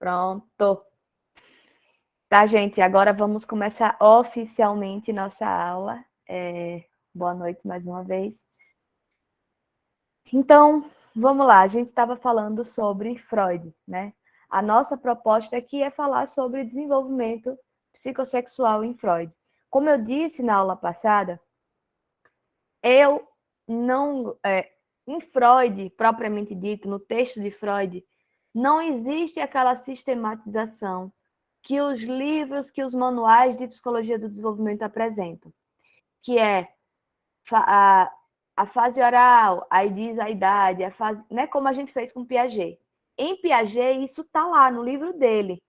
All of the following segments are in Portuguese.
Pronto. Tá, gente? Agora vamos começar oficialmente nossa aula. Boa noite mais uma vez. Então, vamos lá. A gente estava falando sobre Freud, né? A nossa proposta aqui é falar sobre desenvolvimento psicossexual em Freud. Como eu disse na aula passada, eu não... em Freud, propriamente dito, no texto de Freud, não existe aquela sistematização que os livros, que os manuais de psicologia do desenvolvimento apresentam, que é a fase oral, aí diz a idade, a fase, né, como a gente fez com Piaget. Em Piaget, isso está lá no livro dele.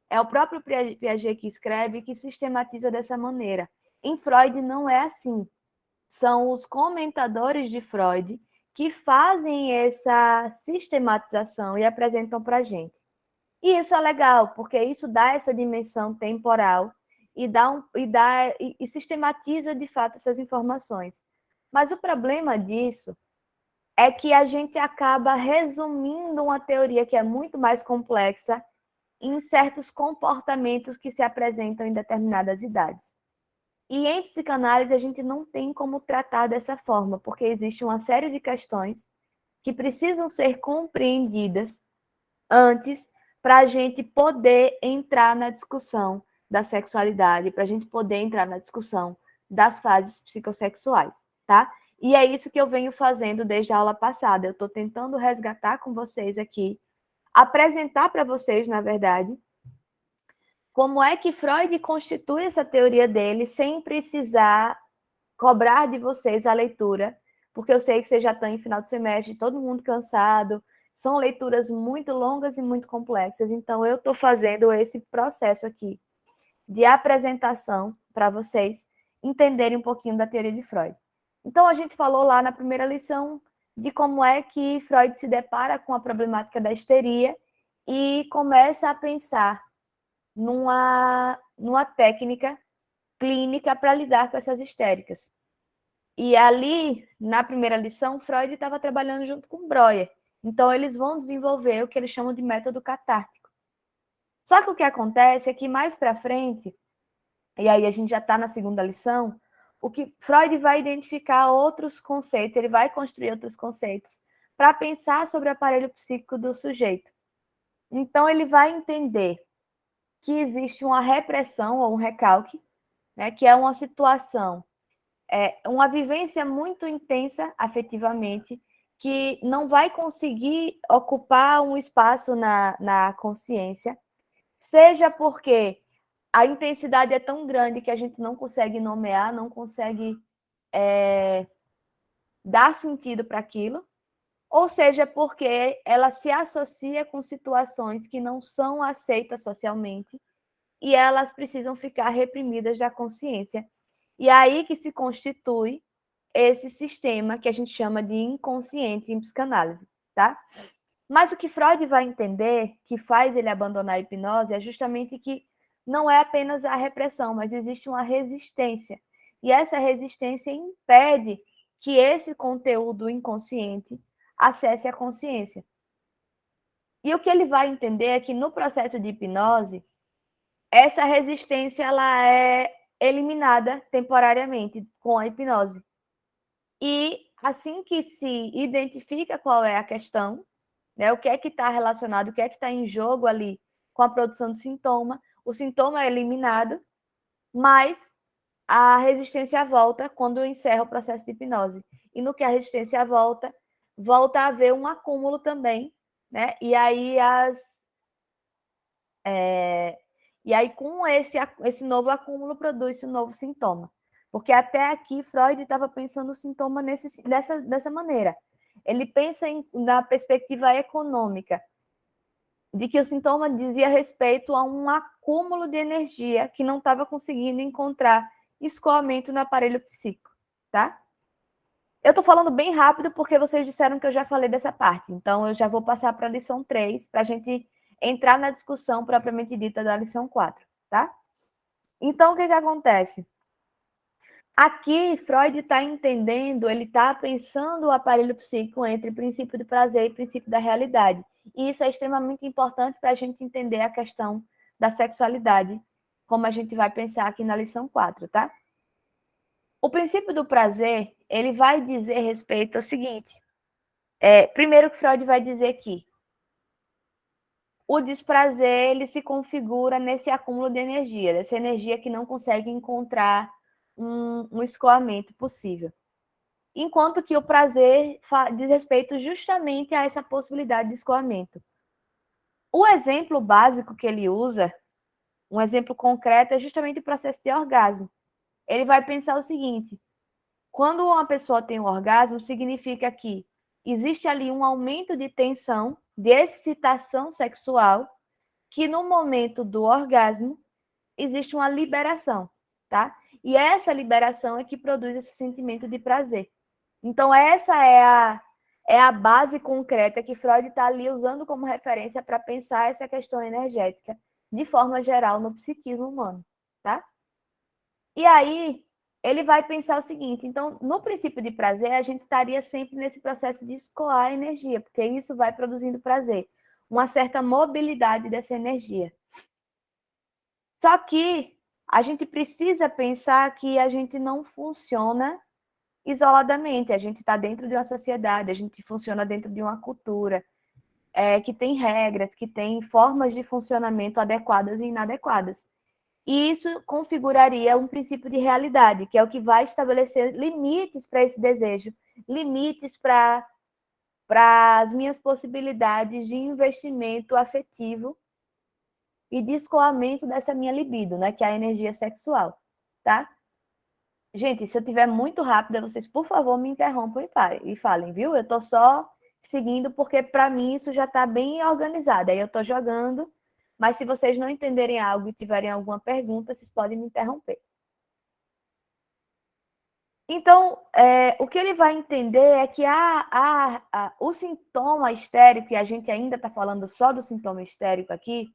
É o próprio Piaget que escreve e que sistematiza dessa maneira. Em Freud não é assim. São os comentadores de Freud que fazem essa sistematização e apresentam para a gente. E isso é legal, porque isso dá essa dimensão temporal e sistematiza, de fato, essas informações. Mas o problema disso é que a gente acaba resumindo uma teoria que é muito mais complexa em certos comportamentos que se apresentam em determinadas idades. E em psicanálise a gente não tem como tratar dessa forma, porque existe uma série de questões que precisam ser compreendidas antes para a gente poder entrar na discussão da sexualidade, para a gente poder entrar na discussão das fases psicossexuais, tá? E é isso que eu venho fazendo desde a aula passada. Eu estou tentando resgatar com vocês aqui, apresentar para vocês, na verdade, como é que Freud constitui essa teoria dele sem precisar cobrar de vocês a leitura, porque eu sei que vocês já estão em final de semestre, todo mundo cansado, são leituras muito longas e muito complexas, então eu estou fazendo esse processo aqui de apresentação para vocês entenderem um pouquinho da teoria de Freud. Então, a gente falou lá na primeira lição de como é que Freud se depara com a problemática da histeria e começa a pensar numa técnica clínica para lidar com essas histéricas. E ali, na primeira lição, Freud estava trabalhando junto com Breuer. Então, eles vão desenvolver o que eles chamam de método catártico. Só que o que acontece é que mais para frente, e aí a gente já está na segunda lição, o que Freud vai identificar outros conceitos, ele vai construir outros conceitos para pensar sobre o aparelho psíquico do sujeito. Então, ele vai entender que existe uma repressão ou um recalque, né, que é uma situação, uma vivência muito intensa afetivamente, que não vai conseguir ocupar um espaço na consciência, seja porque a intensidade é tão grande que a gente não consegue nomear, não consegue dar sentido para aquilo, ou seja porque ela se associa com situações que não são aceitas socialmente e elas precisam ficar reprimidas da consciência. E aí que se constitui esse sistema que a gente chama de inconsciente em psicanálise, tá? Mas o que Freud vai entender, que faz ele abandonar a hipnose, é justamente que não é apenas a repressão, mas existe uma resistência. E essa resistência impede que esse conteúdo inconsciente acesse a consciência. E o que ele vai entender é que no processo de hipnose, essa resistência ela é eliminada temporariamente com a hipnose. E assim que se identifica qual é a questão, né, o que é que está relacionado, o que é que está em jogo ali com a produção do sintoma, o sintoma é eliminado, mas a resistência volta quando encerra o processo de hipnose. E no que a resistência volta, volta a haver um acúmulo também, né? E aí com esse novo acúmulo produz-se um novo sintoma. Porque até aqui Freud estava pensando o sintoma dessa maneira. Ele pensa na perspectiva econômica, de que o sintoma dizia respeito a um acúmulo de energia que não estava conseguindo encontrar escoamento no aparelho psíquico, tá? Eu estou falando bem rápido porque vocês disseram que eu já falei dessa parte, então eu já vou passar para a lição 3, para a gente entrar na discussão propriamente dita da lição 4, tá? Então, o que acontece? Aqui, Freud está entendendo, ele está pensando o aparelho psíquico entre princípio do prazer e princípio da realidade. E isso é extremamente importante para a gente entender a questão da sexualidade, como a gente vai pensar aqui na lição 4, tá? O princípio do prazer, ele vai dizer respeito ao seguinte. Primeiro que Freud vai dizer que o desprazer ele se configura nesse acúmulo de energia, dessa energia que não consegue encontrar um escoamento possível. Enquanto que o prazer diz respeito justamente a essa possibilidade de escoamento. O exemplo básico que ele usa, um exemplo concreto, é justamente o processo de orgasmo. Ele vai pensar o seguinte: quando uma pessoa tem um orgasmo, significa que existe ali um aumento de tensão, de excitação sexual, que no momento do orgasmo existe uma liberação, tá? E essa liberação é que produz esse sentimento de prazer. Então, essa é a base concreta que Freud está ali usando como referência para pensar essa questão energética, de forma geral, no psiquismo humano, tá? E aí, ele vai pensar o seguinte: então, no princípio de prazer, a gente estaria sempre nesse processo de escoar a energia, porque isso vai produzindo prazer, uma certa mobilidade dessa energia. Só que a gente precisa pensar que a gente não funciona isoladamente, a gente está dentro de uma sociedade, a gente funciona dentro de uma cultura, que tem regras, que tem formas de funcionamento adequadas e inadequadas. E isso configuraria um princípio de realidade, que é o que vai estabelecer limites para esse desejo, limites para as minhas possibilidades de investimento afetivo e de escoamento dessa minha libido, né, que é a energia sexual, tá? Gente, se eu tiver muito rápida, vocês, por favor, me interrompam e falem, viu? Eu estou só seguindo porque, para mim, isso já está bem organizado. Aí eu estou jogando, mas se vocês não entenderem algo e tiverem alguma pergunta, vocês podem me interromper. Então, o que ele vai entender é que o sintoma histérico, e a gente ainda está falando só do sintoma histérico aqui,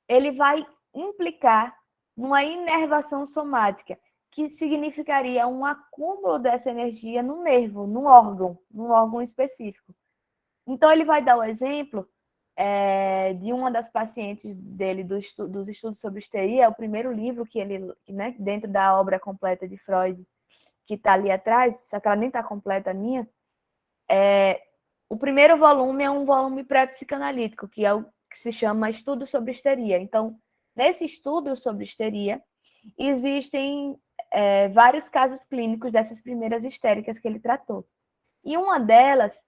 ele vai implicar numa inervação somática, que significaria um acúmulo dessa energia no nervo, num órgão específico. Então, ele vai dar o exemplo de uma das pacientes dele dos estudos sobre histeria, é o primeiro livro que ele, né, dentro da obra completa de Freud, que está ali atrás, só que ela nem está completa a minha. O primeiro volume é um volume pré-psicanalítico, que é o que se chama Estudo sobre Histeria. Então, nesse estudo sobre histeria, existem vários casos clínicos dessas primeiras histéricas que ele tratou. E uma delas,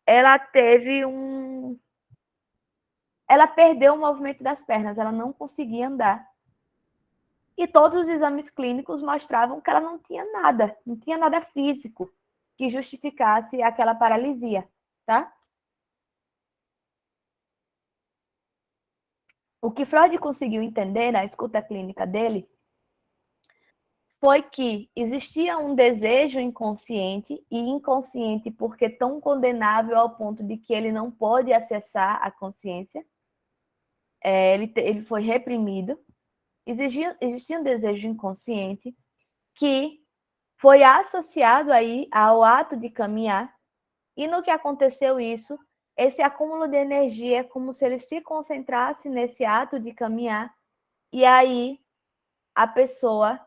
ela teve ela perdeu o movimento das pernas, ela não conseguia andar. E todos os exames clínicos mostravam que ela não tinha nada físico que justificasse aquela paralisia, tá? O que Freud conseguiu entender na escuta clínica dele foi que existia um desejo inconsciente, e inconsciente porque tão condenável ao ponto de que ele não pôde acessar a consciência, ele foi reprimido. Existia um desejo inconsciente que foi associado aí ao ato de caminhar, e no que aconteceu isso, esse acúmulo de energia é como se ele se concentrasse nesse ato de caminhar, e aí a pessoa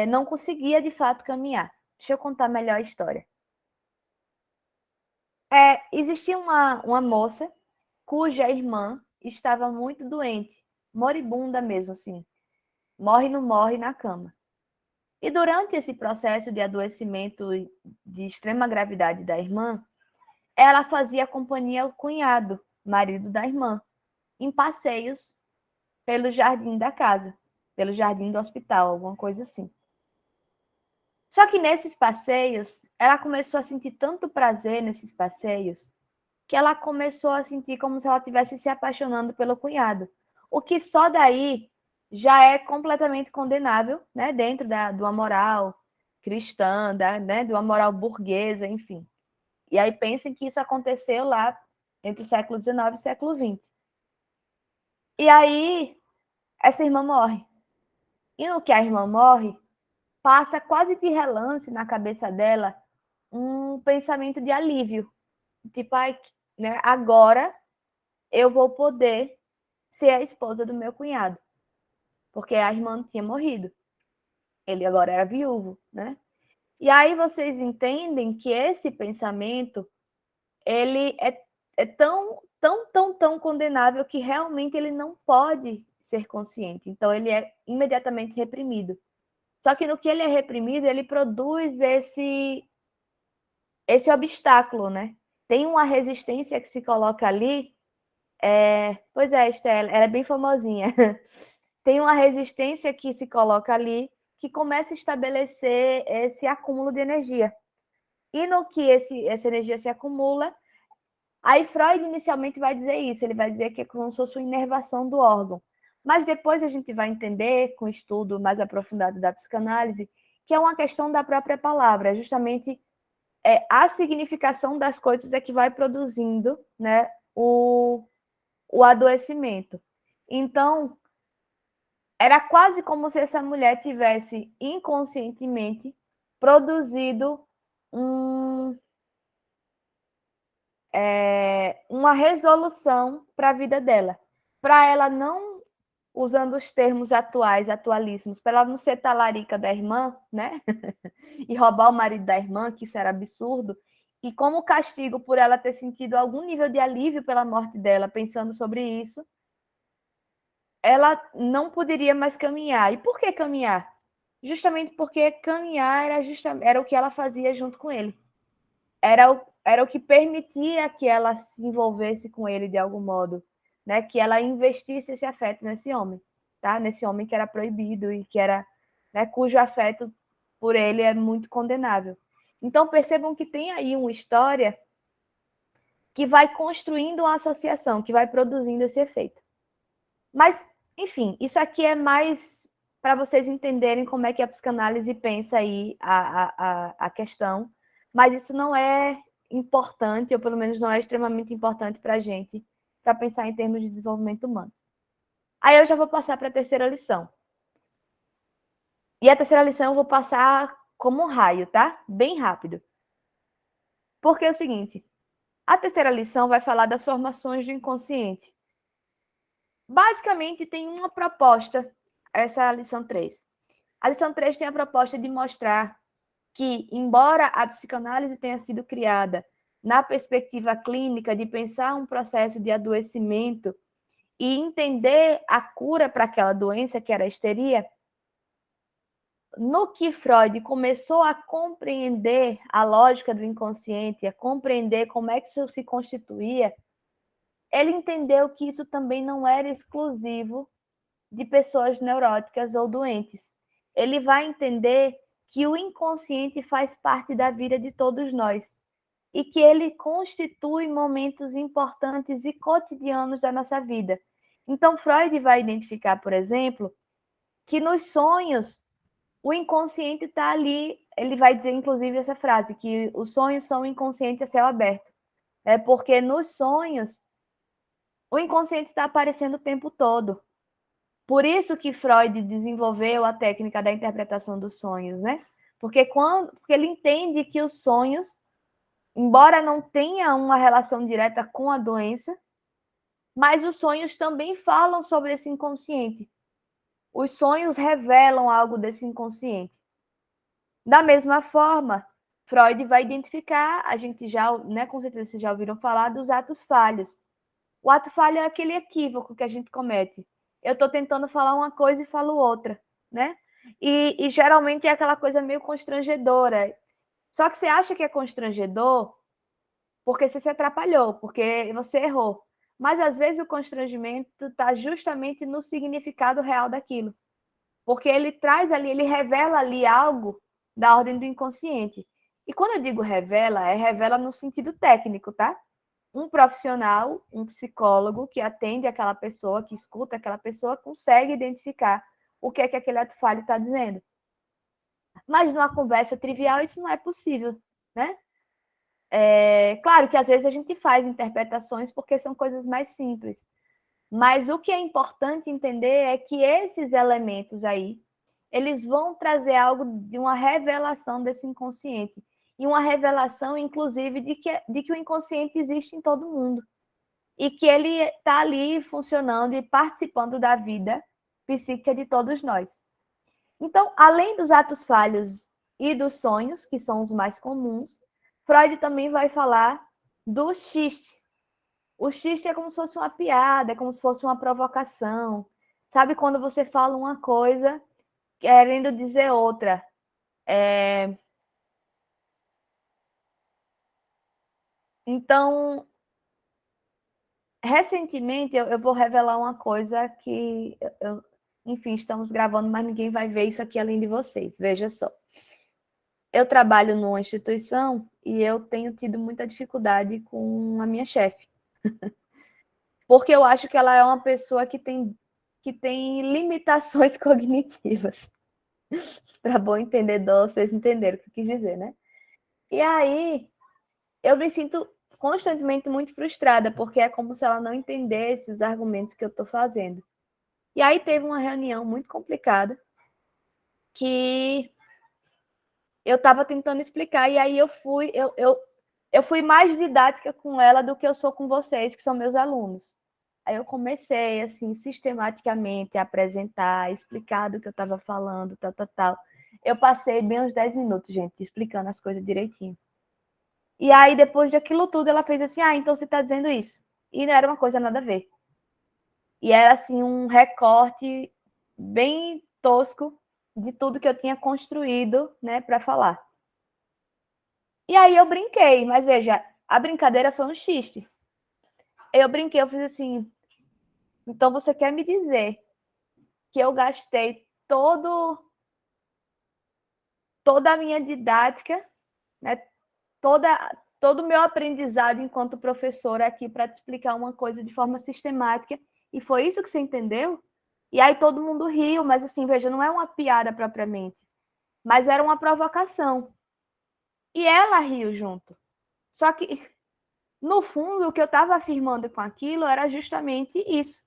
não conseguia de fato caminhar. Deixa eu contar melhor a história. Existia uma moça cuja irmã estava muito doente, moribunda mesmo, assim, morre não morre na cama. E durante esse processo de adoecimento de extrema gravidade da irmã, ela fazia companhia ao cunhado, marido da irmã, em passeios pelo jardim da casa, pelo jardim do hospital, alguma coisa assim. Só que nesses passeios, ela começou a sentir tanto prazer nesses passeios, que ela começou a sentir como se ela estivesse se apaixonando pelo cunhado. O que só daí já é completamente condenável, né, dentro de uma moral cristã, né, de uma moral burguesa, enfim. E aí pensem que isso aconteceu lá entre o século XIX e o século XX. E aí, essa irmã morre. E no que a irmã morre, passa quase de relance na cabeça dela um pensamento de alívio. Tipo, ai, né? Agora eu vou poder ser a esposa do meu cunhado, porque a irmã tinha morrido. Ele agora era viúvo, né? E aí vocês entendem que esse pensamento, ele é tão condenável que realmente ele não pode ser consciente. Então, ele é imediatamente reprimido. Só que no que ele é reprimido, ele produz esse obstáculo, né? Tem uma resistência que se coloca ali. Pois é, Estela, ela é bem famosinha. Tem uma resistência que se coloca ali que começa a estabelecer esse acúmulo de energia. E no que essa energia se acumula, aí Freud inicialmente vai dizer isso, ele vai dizer que é como se fosse uma inervação do órgão. Mas depois a gente vai entender, com o estudo mais aprofundado da psicanálise, que é uma questão da própria palavra, justamente a significação das coisas é que vai produzindo, né, o adoecimento. Então, era quase como se essa mulher tivesse inconscientemente produzido uma resolução para a vida dela. Para ela não, usando os termos atuais, atualíssimos, para ela não ser talarica da irmã, né? E roubar o marido da irmã, que isso era absurdo. E como castigo por ela ter sentido algum nível de alívio pela morte dela, pensando sobre isso, ela não poderia mais caminhar. E por que caminhar? Justamente porque caminhar era o que ela fazia junto com ele. Era o que permitia que ela se envolvesse com ele de algum modo, né? Que ela investisse esse afeto nesse homem, tá? Nesse homem que era proibido e que era, né, cujo afeto por ele é muito condenável. Então percebam que tem aí uma história que vai construindo uma associação, que vai produzindo esse efeito. Mas, enfim, isso aqui é mais para vocês entenderem como é que a psicanálise pensa aí a questão, mas isso não é importante, ou pelo menos não é extremamente importante para a gente, para pensar em termos de desenvolvimento humano. Aí eu já vou passar para a terceira lição. E a terceira lição eu vou passar como um raio, tá? Bem rápido. Porque é o seguinte, a terceira lição vai falar das formações do inconsciente. Basicamente, tem uma proposta, essa é a lição 3. A lição 3 tem a proposta de mostrar que, embora a psicanálise tenha sido criada na perspectiva clínica de pensar um processo de adoecimento e entender a cura para aquela doença, que era a histeria, no que Freud começou a compreender a lógica do inconsciente, a compreender como é que isso se constituía, ele entendeu que isso também não era exclusivo de pessoas neuróticas ou doentes. Ele vai entender que o inconsciente faz parte da vida de todos nós e que ele constitui momentos importantes e cotidianos da nossa vida. Então, Freud vai identificar, por exemplo, que nos sonhos o inconsciente está ali. Ele vai dizer, inclusive, essa frase, que os sonhos são inconsciente a céu aberto. É porque nos sonhos o inconsciente está aparecendo o tempo todo. Por isso que Freud desenvolveu a técnica da interpretação dos sonhos, né? Porque ele entende que os sonhos, embora não tenha uma relação direta com a doença, mas os sonhos também falam sobre esse inconsciente. Os sonhos revelam algo desse inconsciente. Da mesma forma, Freud vai identificar, a gente já, né, com certeza vocês já ouviram falar dos atos falhos. O ato falho é aquele equívoco que a gente comete. Eu estou tentando falar uma coisa e falo outra, né? E geralmente é aquela coisa meio constrangedora. Só que você acha que é constrangedor porque você se atrapalhou, porque você errou. Mas às vezes o constrangimento está justamente no significado real daquilo. Porque ele traz ali, ele revela ali algo da ordem do inconsciente. E quando eu digo revela, é revela no sentido técnico, tá? Um profissional, um psicólogo que atende aquela pessoa, que escuta aquela pessoa, consegue identificar o que é que aquele ato falho está dizendo. Mas numa conversa trivial isso não é possível, né? Claro que às vezes a gente faz interpretações porque são coisas mais simples. Mas o que é importante entender é que esses elementos aí, eles vão trazer algo de uma revelação desse inconsciente. e uma revelação, inclusive, de que o inconsciente existe em todo mundo e que ele está ali funcionando e participando da vida psíquica de todos nós. Então, além dos atos falhos e dos sonhos, que são os mais comuns, Freud também vai falar do xiste. O xiste é como se fosse uma piada, é como se fosse uma provocação. Sabe quando você fala uma coisa querendo dizer outra? Então, recentemente, eu vou revelar uma coisa que, enfim, estamos gravando, mas ninguém vai ver isso aqui além de vocês. Veja só. Eu trabalho numa instituição e eu tenho tido muita dificuldade com a minha chefe. Porque eu acho que ela é uma pessoa que tem limitações cognitivas. Para bom entendedor, vocês entenderam o que eu quis dizer, né? E aí, eu me sinto constantemente muito frustrada, porque é como se ela não entendesse os argumentos que eu estou fazendo. E aí teve uma reunião muito complicada que eu estava tentando explicar, e aí eu fui mais didática com ela do que eu sou com vocês, que são meus alunos. Aí eu comecei, assim, sistematicamente a apresentar, explicar do que eu estava falando, tal, tal, tal. Eu passei bem uns 10 minutos, gente, explicando as coisas direitinho. E aí, depois daquilo tudo, ela fez assim, então você está dizendo isso. E não era uma coisa nada a ver. E era, assim, um recorte bem tosco de tudo que eu tinha construído, né, para falar. E aí eu brinquei, mas veja, a brincadeira foi um xiste. Eu brinquei, eu fiz assim, então você quer me dizer que eu gastei toda a minha didática, né, todo o meu aprendizado enquanto professora aqui para te explicar uma coisa de forma sistemática, e foi isso que você entendeu? E aí todo mundo riu, mas assim, veja, não é uma piada propriamente, mas era uma provocação. E ela riu junto. Só que, no fundo, o que eu estava afirmando com aquilo era justamente isso,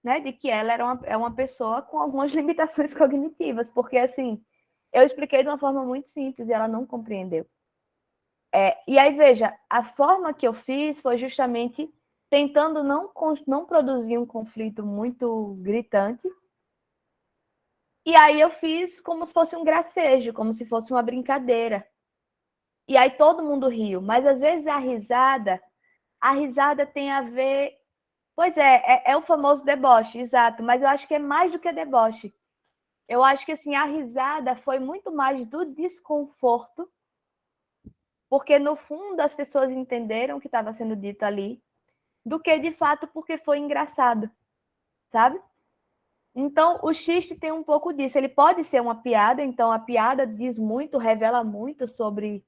né? De que ela é uma pessoa com algumas limitações cognitivas, porque assim, eu expliquei de uma forma muito simples e ela não compreendeu. E aí, veja, a forma que eu fiz foi justamente tentando não produzir um conflito muito gritante. E aí eu fiz como se fosse um gracejo, como se fosse uma brincadeira. E aí todo mundo riu, mas às vezes a risada tem a ver. Pois é o famoso deboche, exato, mas eu acho que é mais do que deboche. Eu acho que assim, a risada foi muito mais do desconforto, porque no fundo as pessoas entenderam o que estava sendo dito ali, do que de fato porque foi engraçado, sabe? Então, o xiste tem um pouco disso. Ele pode ser uma piada, então a piada diz muito, revela muito sobre.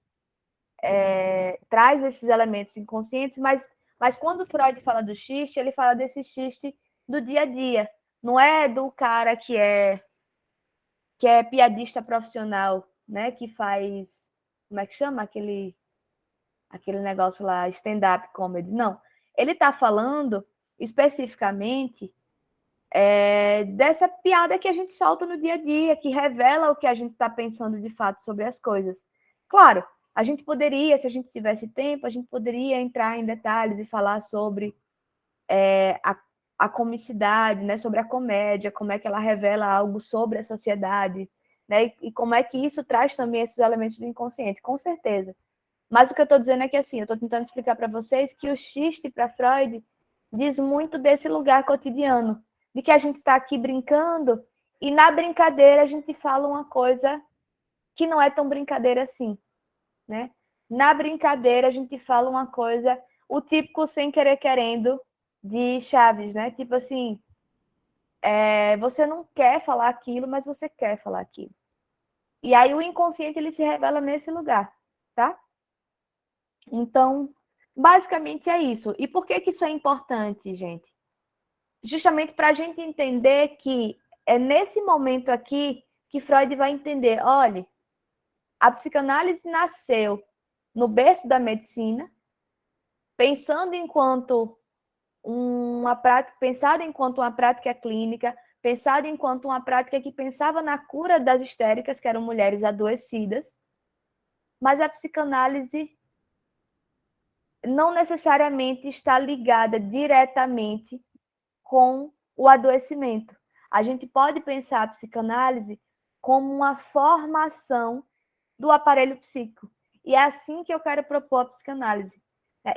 Traz esses elementos inconscientes, mas quando Freud fala do xiste, ele fala desse xiste do dia a dia. Não é do cara que é piadista profissional, né? Que faz. Como é que chama? Aquele negócio lá, stand-up comedy. Não. Ele está falando especificamente dessa piada que a gente solta no dia a dia, que revela o que a gente está pensando de fato sobre as coisas. Claro, a gente poderia, se a gente tivesse tempo, a gente poderia entrar em detalhes e falar sobre a comicidade, né, sobre a comédia, como é que ela revela algo sobre a sociedade, né, e como é que isso traz também esses elementos do inconsciente, com certeza. Mas o que eu estou dizendo é que, assim, eu estou tentando explicar para vocês que o xiste para Freud diz muito desse lugar cotidiano, de que a gente está aqui brincando e na brincadeira a gente fala uma coisa que não é tão brincadeira assim, né? Na brincadeira a gente fala uma coisa, o típico sem querer querendo de Chaves, né? Tipo assim, você não quer falar aquilo, mas você quer falar aquilo. E aí o inconsciente ele se revela nesse lugar, tá? Então, basicamente é isso. E por que isso é importante, gente? Justamente para a gente entender que é nesse momento aqui que Freud vai entender, olha, a psicanálise nasceu no berço da medicina, pensando enquanto pensada enquanto uma prática clínica, pensada enquanto uma prática que pensava na cura das histéricas, que eram mulheres adoecidas, mas a psicanálise não necessariamente está ligada diretamente com o adoecimento. A gente pode pensar a psicanálise como uma formação do aparelho psíquico. E é assim que eu quero propor a psicanálise.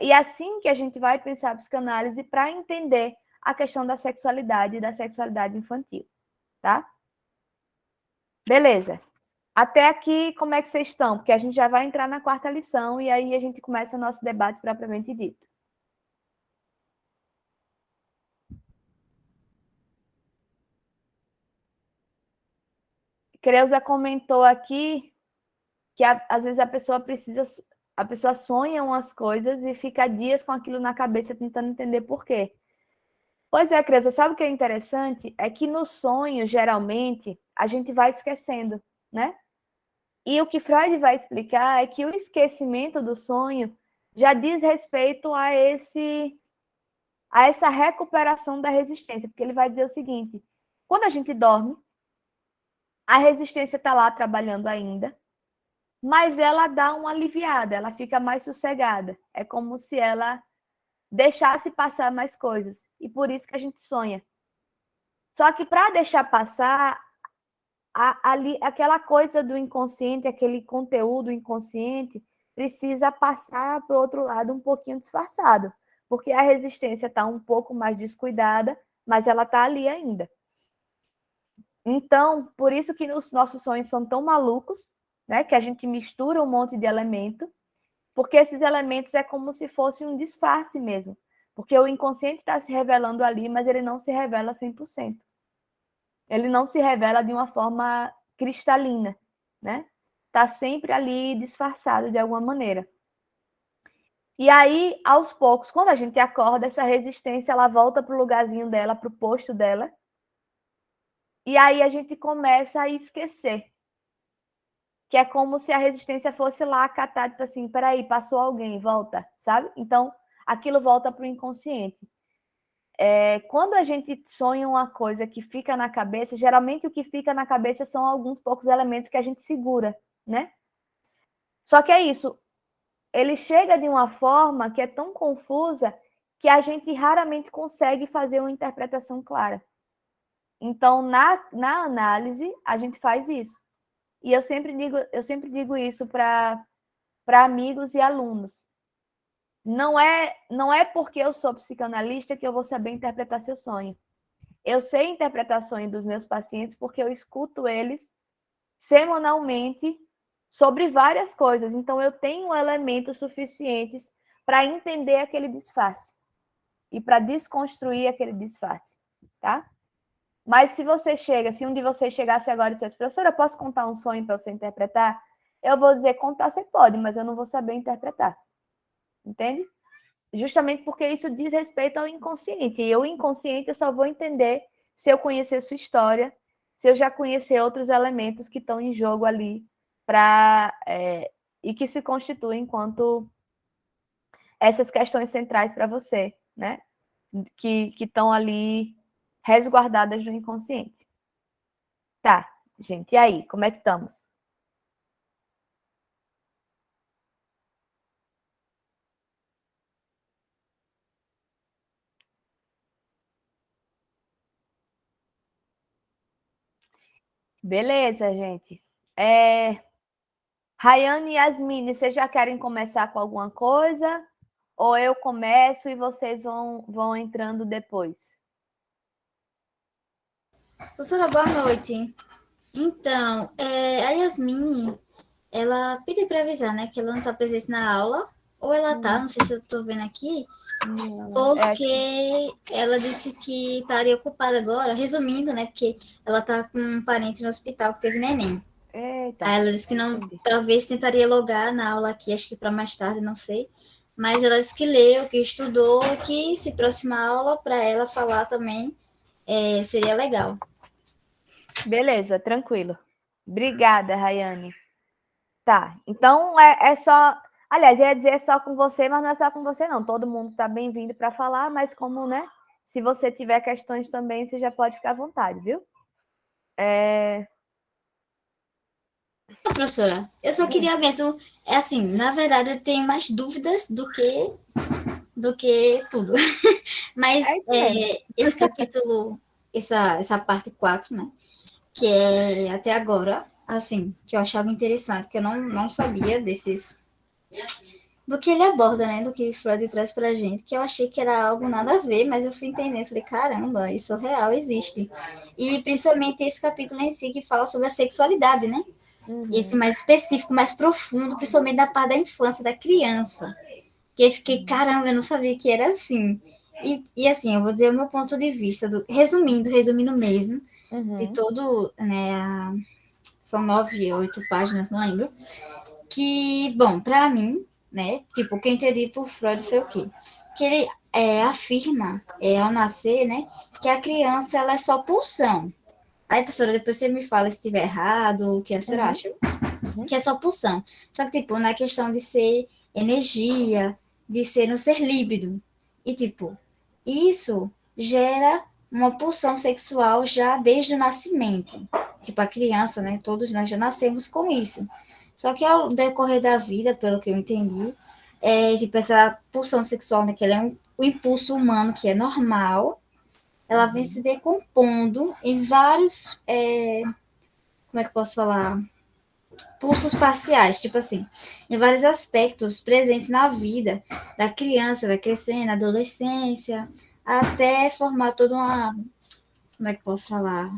E é assim que a gente vai pensar a psicanálise para entender a questão da sexualidade e da sexualidade infantil, tá? Beleza. Até aqui, como é que vocês estão? Porque a gente já vai entrar na quarta lição e aí a gente começa o nosso debate propriamente dito. Creuza comentou aqui que às vezes a pessoa sonha umas coisas e fica dias com aquilo na cabeça tentando entender por quê. Pois é, Creuza, sabe o que é interessante? É que no sonho, geralmente, a gente vai esquecendo, né? E o que Freud vai explicar é que o esquecimento do sonho já diz respeito a essa recuperação da resistência, porque ele vai dizer o seguinte: quando a gente dorme, a resistência está lá trabalhando ainda, mas ela dá uma aliviada, ela fica mais sossegada. É como se ela deixasse passar mais coisas. E por isso que a gente sonha. Só que para deixar passar, ali, aquela coisa do inconsciente, aquele conteúdo inconsciente, precisa passar para o outro lado um pouquinho disfarçado. Porque a resistência está um pouco mais descuidada, mas ela está ali ainda. Então, por isso que os nossos sonhos são tão malucos, né? Que a gente mistura um monte de elemento, porque esses elementos é como se fosse um disfarce mesmo. Porque o inconsciente está se revelando ali, mas ele não se revela 100%. Ele não se revela de uma forma cristalina, né? Está sempre ali disfarçado de alguma maneira. E aí, aos poucos, quando a gente acorda, essa resistência ela volta para o lugarzinho dela, para o posto dela, e aí a gente começa a esquecer. Que é como se a resistência fosse lá acatar, tipo assim, peraí, passou alguém, volta, sabe? Então, aquilo volta para o inconsciente. Quando a gente sonha uma coisa que fica na cabeça, geralmente o que fica na cabeça são alguns poucos elementos que a gente segura, né? Só que é isso, ele chega de uma forma que é tão confusa que a gente raramente consegue fazer uma interpretação clara. Então, na análise, a gente faz isso. E eu sempre digo isso para amigos e alunos. Não é porque eu sou psicanalista que eu vou saber interpretar seu sonho. Eu sei interpretar sonho dos meus pacientes porque eu escuto eles semanalmente sobre várias coisas. Então, eu tenho elementos suficientes para entender aquele disfarce e para desconstruir aquele disfarce, tá? Mas se um de vocês chegasse agora e dissesse, professora, eu posso contar um sonho para você interpretar? Eu vou dizer, contar você pode, mas eu não vou saber interpretar. Entende? Justamente porque isso diz respeito ao inconsciente. E o inconsciente eu só vou entender se eu conhecer sua história, se eu já conhecer outros elementos que estão em jogo ali e que se constituem enquanto essas questões centrais para você, né? Que estão ali resguardadas no inconsciente. Tá, gente, e aí, como é que estamos? Beleza, gente. Rayane e Yasmine, vocês já querem começar com alguma coisa? Ou eu começo e vocês vão entrando depois? Professora, boa noite. Então, a Yasmin, ela pediu para avisar, né, que ela não está presente na aula, ou ela tá, não sei se eu estou vendo aqui, porque ela disse que estaria ocupada agora, resumindo, né, porque ela tá com um parente no hospital que teve neném. Eita, Aí ela disse que não, entendi. talvez tentaria logar na aula aqui, acho que para mais tarde, não sei. Mas ela disse que leu, que estudou, que se próxima aula para ela falar também seria legal. Beleza, tranquilo. Obrigada, Rayane. Tá, então é só. Aliás, eu ia dizer é só com você, mas não é só com você, não. Todo mundo está bem-vindo para falar, mas como, né? Se você tiver questões também, você já pode ficar à vontade, viu? Professora, eu só queria mesmo, é assim, na verdade eu tenho mais dúvidas do que tudo. É Mas isso mesmo. esse capítulo, essa parte 4, né? Que é até agora, assim, que eu achava interessante, que eu não sabia do que ele aborda, né? Do que Freud traz pra gente, que eu achei que era algo nada a ver, mas eu fui entendendo, falei, caramba, isso real existe. E principalmente esse capítulo em si que fala sobre a sexualidade, né? Esse Uhum, mais específico, mais profundo, principalmente da parte da infância, da criança. Que eu fiquei, uhum, caramba, eu não sabia que era assim. E assim, eu vou dizer o meu ponto de vista, resumindo mesmo, de uhum, todo, né, são 9, 8 páginas, não lembro, que, bom, para mim, né, tipo, o que eu entendi por Freud foi o quê? Que ele afirma, ao nascer, né, que a criança, ela é só pulsão. Aí, professora, depois você me fala se estiver errado, o que você uhum, acha, uhum, que é só pulsão. Só que, tipo, na questão de ser energia, de ser um ser líbido. E, tipo, isso gera uma pulsão sexual já desde o nascimento. Tipo, a criança, né? Todos nós já nascemos com isso. Só que ao decorrer da vida, pelo que eu entendi, tipo, essa pulsão sexual, né? Que ela é um impulso humano que é normal, ela vem se uhum, decompondo em vários, como é que eu posso falar? Pulsos parciais, tipo assim, em vários aspectos presentes na vida da criança, vai crescendo, na adolescência, até formar toda uma. Como é que eu posso falar?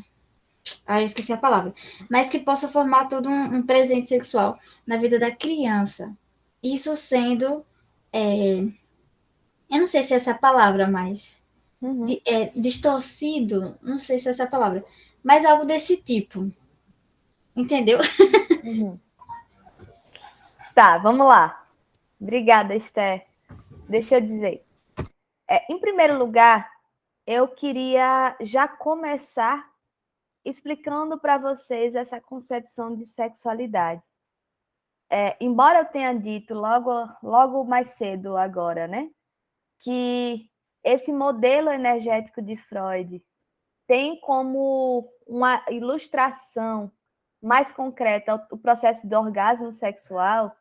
Ah, eu esqueci a palavra. Mas que possa formar todo um presente sexual na vida da criança. Isso sendo. Eu não sei se é essa a palavra, mas. uhum, Distorcido, não sei se é essa a palavra. Mas algo desse tipo. Entendeu? uhum. Tá, vamos lá. Obrigada, Esther. Deixa eu dizer. Em primeiro lugar, eu queria já começar explicando para vocês essa concepção de sexualidade. Embora eu tenha dito logo mais cedo agora, né, que esse modelo energético de Freud tem como uma ilustração mais concreta o processo do orgasmo sexual,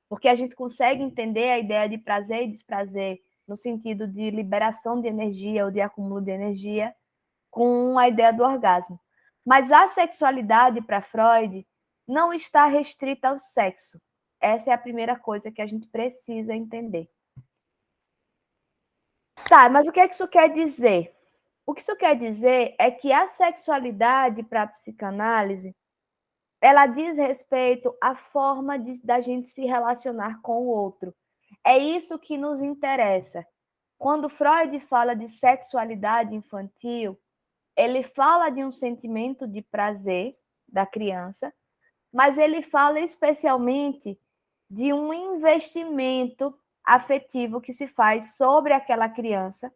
porque a gente consegue entender a ideia de prazer e desprazer no sentido de liberação de energia ou de acúmulo de energia com a ideia do orgasmo. Mas a sexualidade para Freud não está restrita ao sexo. Essa é a primeira coisa que a gente precisa entender. Tá, mas o que é que isso quer dizer? O que isso quer dizer é que a sexualidade para a psicanálise, ela diz respeito à forma da gente se relacionar com o outro. É isso que nos interessa. Quando Freud fala de sexualidade infantil, ele fala de um sentimento de prazer da criança, mas ele fala especialmente de um investimento afetivo que se faz sobre aquela criança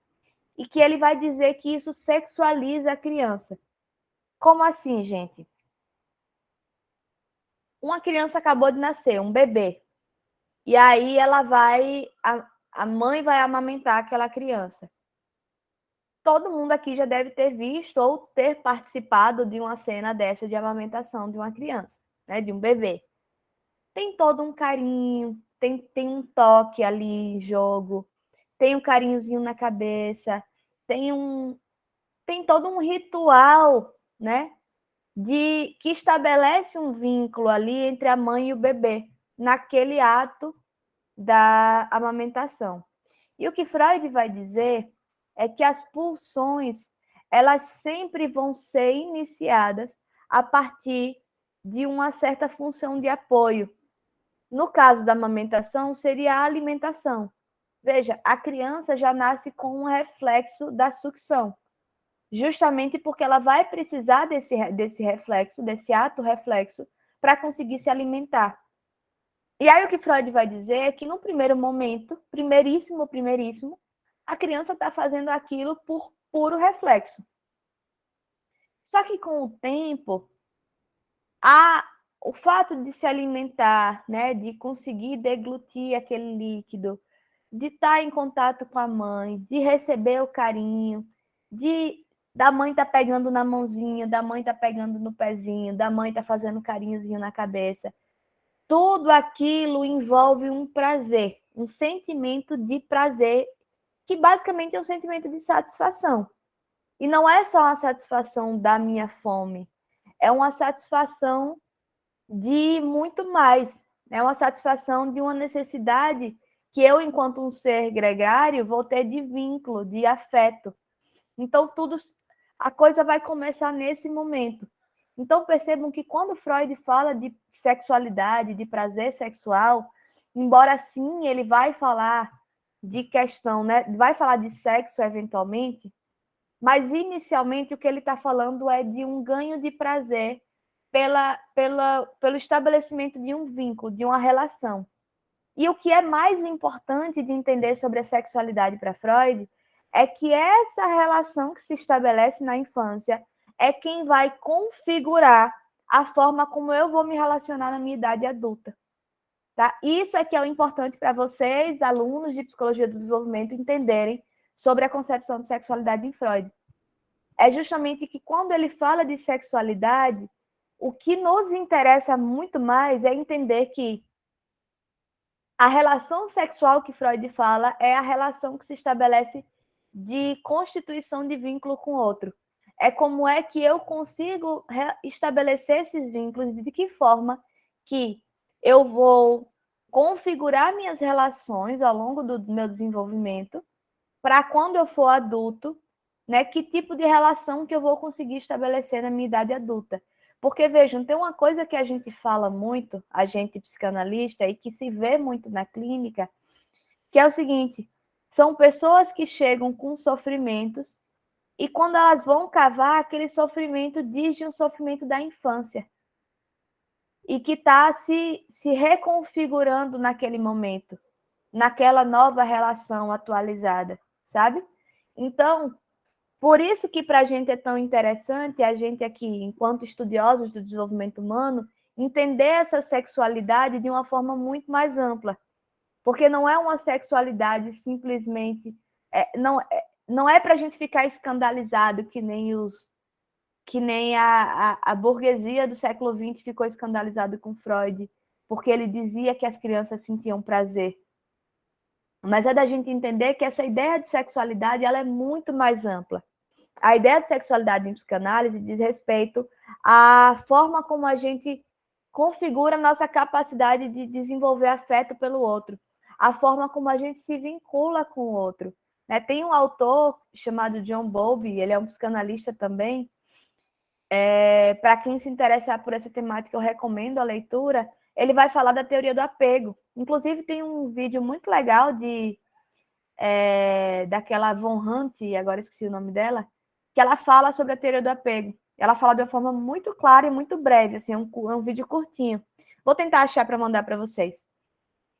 e que ele vai dizer que isso sexualiza a criança. Como assim, gente? Uma criança acabou de nascer, um bebê, e aí a mãe vai amamentar aquela criança. Todo mundo aqui já deve ter visto ou ter participado de uma cena dessa de amamentação de uma criança, né, de um bebê. Tem todo um carinho, tem um toque ali em jogo, tem um carinhozinho na cabeça, tem um, tem todo um ritual, né, de que estabelece um vínculo ali entre a mãe e o bebê naquele ato da amamentação. E o que Freud vai dizer é que as pulsões, elas sempre vão ser iniciadas a partir de uma certa função de apoio. No caso da amamentação, seria a alimentação. Veja, a criança já nasce com um reflexo da sucção, justamente porque ela vai precisar desse reflexo, desse ato reflexo, para conseguir se alimentar. E aí o que Freud vai dizer é que no primeiro momento, primeiríssimo, a criança está fazendo aquilo por puro reflexo. Só que com o tempo, o fato de se alimentar, né, de conseguir deglutir aquele líquido, de estar em contato com a mãe, de receber o carinho, de da mãe tá pegando na mãozinha, da mãe tá pegando no pezinho, da mãe tá fazendo carinhozinho na cabeça. Tudo aquilo envolve um prazer, um sentimento de prazer, que basicamente é um sentimento de satisfação. E não é só uma satisfação da minha fome, é uma satisfação de muito mais. É uma satisfação de uma necessidade que eu, enquanto um ser gregário, vou ter de vínculo, de afeto. Então, a coisa vai começar nesse momento. Então, percebam que quando Freud fala de sexualidade, de prazer sexual, embora sim ele vai falar de questão, né? Vai falar de sexo eventualmente, mas inicialmente o que ele está falando é de um ganho de prazer pelo estabelecimento de um vínculo, de uma relação. E o que é mais importante de entender sobre a sexualidade para Freud é que essa relação que se estabelece na infância é quem vai configurar a forma como eu vou me relacionar na minha idade adulta. Tá? Isso é que é o importante para vocês, alunos de psicologia do desenvolvimento, entenderem sobre a concepção de sexualidade em Freud. É justamente que quando ele fala de sexualidade, o que nos interessa muito mais é entender que a relação sexual que Freud fala é a relação que se estabelece de constituição de vínculo com o outro. É como é que eu consigo estabelecer esses vínculos e de que forma que eu vou configurar minhas relações ao longo do meu desenvolvimento para quando eu for adulto, né, que tipo de relação que eu vou conseguir estabelecer na minha idade adulta. Porque, vejam, tem uma coisa que a gente fala muito, a gente psicanalista, e que se vê muito na clínica, que é o seguinte: são pessoas que chegam com sofrimentos e quando elas vão cavar, aquele sofrimento diz de um sofrimento da infância e que está se reconfigurando naquele momento, naquela nova relação atualizada, sabe? Então, por isso que para a gente é tão interessante, a gente aqui, enquanto estudiosos do desenvolvimento humano, entender essa sexualidade de uma forma muito mais ampla. Porque não é uma sexualidade simplesmente... não é para a gente ficar escandalizado que nem a burguesia do século XX ficou escandalizado com Freud, porque ele dizia que as crianças sentiam prazer. Mas é da gente entender que essa ideia de sexualidade ela é muito mais ampla. A ideia de sexualidade em psicanálise diz respeito à forma como a gente configura a nossa capacidade de desenvolver afeto pelo outro, a forma como a gente se vincula com o outro. Né? Tem um autor chamado John Bowlby, ele é um psicanalista também. Para quem se interessar por essa temática, eu recomendo a leitura. Ele vai falar da teoria do apego. Inclusive, tem um vídeo muito legal daquela Von Hunt, agora esqueci o nome dela, que ela fala sobre a teoria do apego. Ela fala de uma forma muito clara e muito breve, assim, é um vídeo curtinho. Vou tentar achar para mandar para vocês.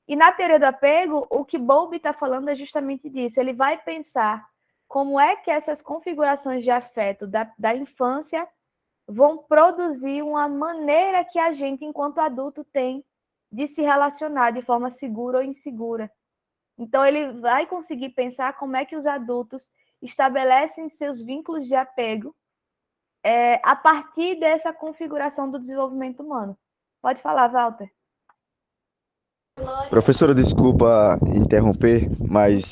E na teoria do apego, o que Bowlby está falando é justamente disso. Ele vai pensar como é que essas configurações de afeto da infância vão produzir uma maneira que a gente, enquanto adulto, tem de se relacionar de forma segura ou insegura. Então, ele vai conseguir pensar como é que os adultos estabelecem seus vínculos de apego a partir dessa configuração do desenvolvimento humano. Pode falar, Walter. Professora, desculpa interromper, mas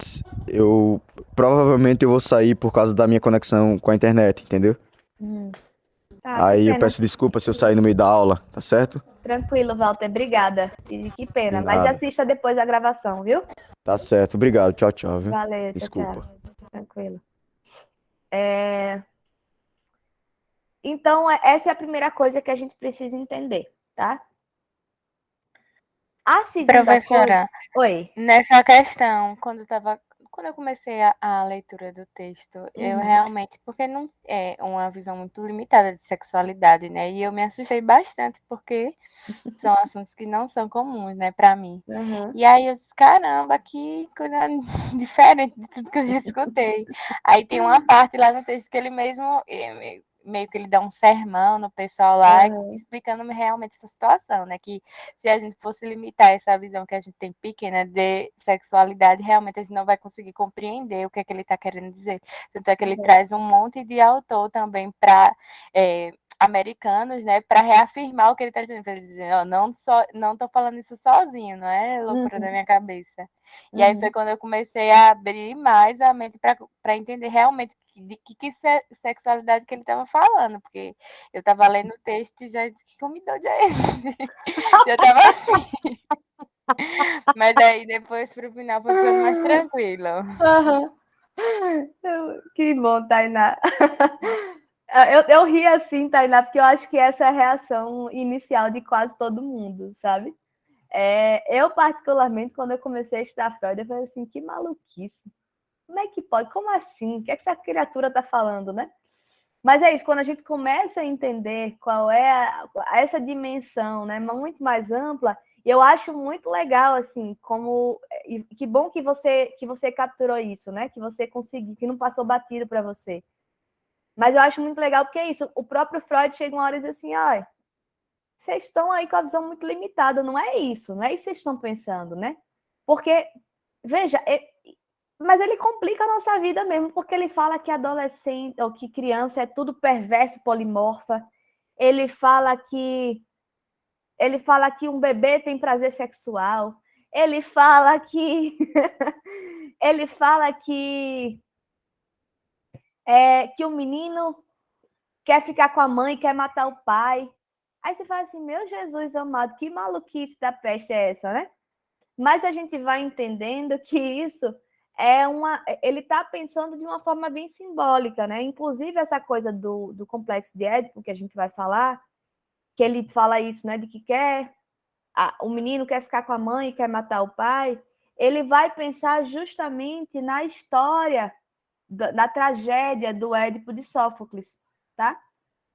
provavelmente eu vou sair por causa da minha conexão com a internet, entendeu? Aí eu peço desculpa se eu sair no meio da aula, tá certo? Tranquilo, Walter, obrigada. E que pena, mas assista depois a gravação, viu? Tá certo, obrigado, tchau, tchau, viu? Valeu, desculpa. Tchau. Tranquilo. Então, essa é a primeira coisa que a gente precisa entender, tá? A segunda Professora, Oi. Nessa questão, quando eu comecei a leitura do texto, eu realmente, porque não é uma visão muito limitada de sexualidade, né? E eu me assustei bastante, porque são assuntos que não são comuns, né, para mim. E aí eu disse, caramba, que coisa diferente de tudo que eu já escutei. Aí tem uma parte lá no texto que ele mesmo meio que ele dá um sermão no pessoal lá, explicando realmente essa situação, né? Que se a gente fosse limitar essa visão que a gente tem pequena de sexualidade, realmente a gente não vai conseguir compreender o que é que ele está querendo dizer. Tanto é que ele traz um monte de autor também para americanos, né, para reafirmar o que ele está dizendo, para dizer, oh, não tô falando isso sozinho, não é loucura da minha cabeça. E aí foi quando eu comecei a abrir mais a mente para entender realmente de que sexualidade que ele estava falando, porque eu estava lendo o texto e já disse, que umidade é esse? Eu estava assim. Mas aí depois pro final foi ficando mais tranquilo. Que bom, Tainá. Eu ri assim, Tainá, porque eu acho que essa é a reação inicial de quase todo mundo, sabe? Eu, particularmente, quando eu comecei a estudar Freud, eu falei assim, que maluquice. Como é que pode? Como assim? O que é que essa criatura está falando, né? Mas é isso, quando a gente começa a entender qual é essa dimensão, né, muito mais ampla, eu acho muito legal, assim, como... Que bom que você capturou isso, né? Que você conseguiu, que não passou batido para você. Mas eu acho muito legal porque é isso. O próprio Freud chega uma hora e diz assim, olha, vocês estão aí com a visão muito limitada, não é isso, não é isso que vocês estão pensando, né? Porque, veja, mas ele complica a nossa vida mesmo, porque ele fala que adolescente ou que criança é tudo perverso, polimorfa. Ele fala que um bebê tem prazer sexual. Ele fala que ele fala que o menino quer ficar com a mãe, quer matar o pai. Aí você fala assim, meu Jesus amado, que maluquice da peste é essa, né? Mas a gente vai entendendo que isso ele está pensando de uma forma bem simbólica, né? Inclusive essa coisa do complexo de Édipo, que a gente vai falar, que ele fala isso, né? De que o menino quer ficar com a mãe e quer matar o pai. Ele vai pensar justamente na história, na tragédia do Édipo de Sófocles, tá?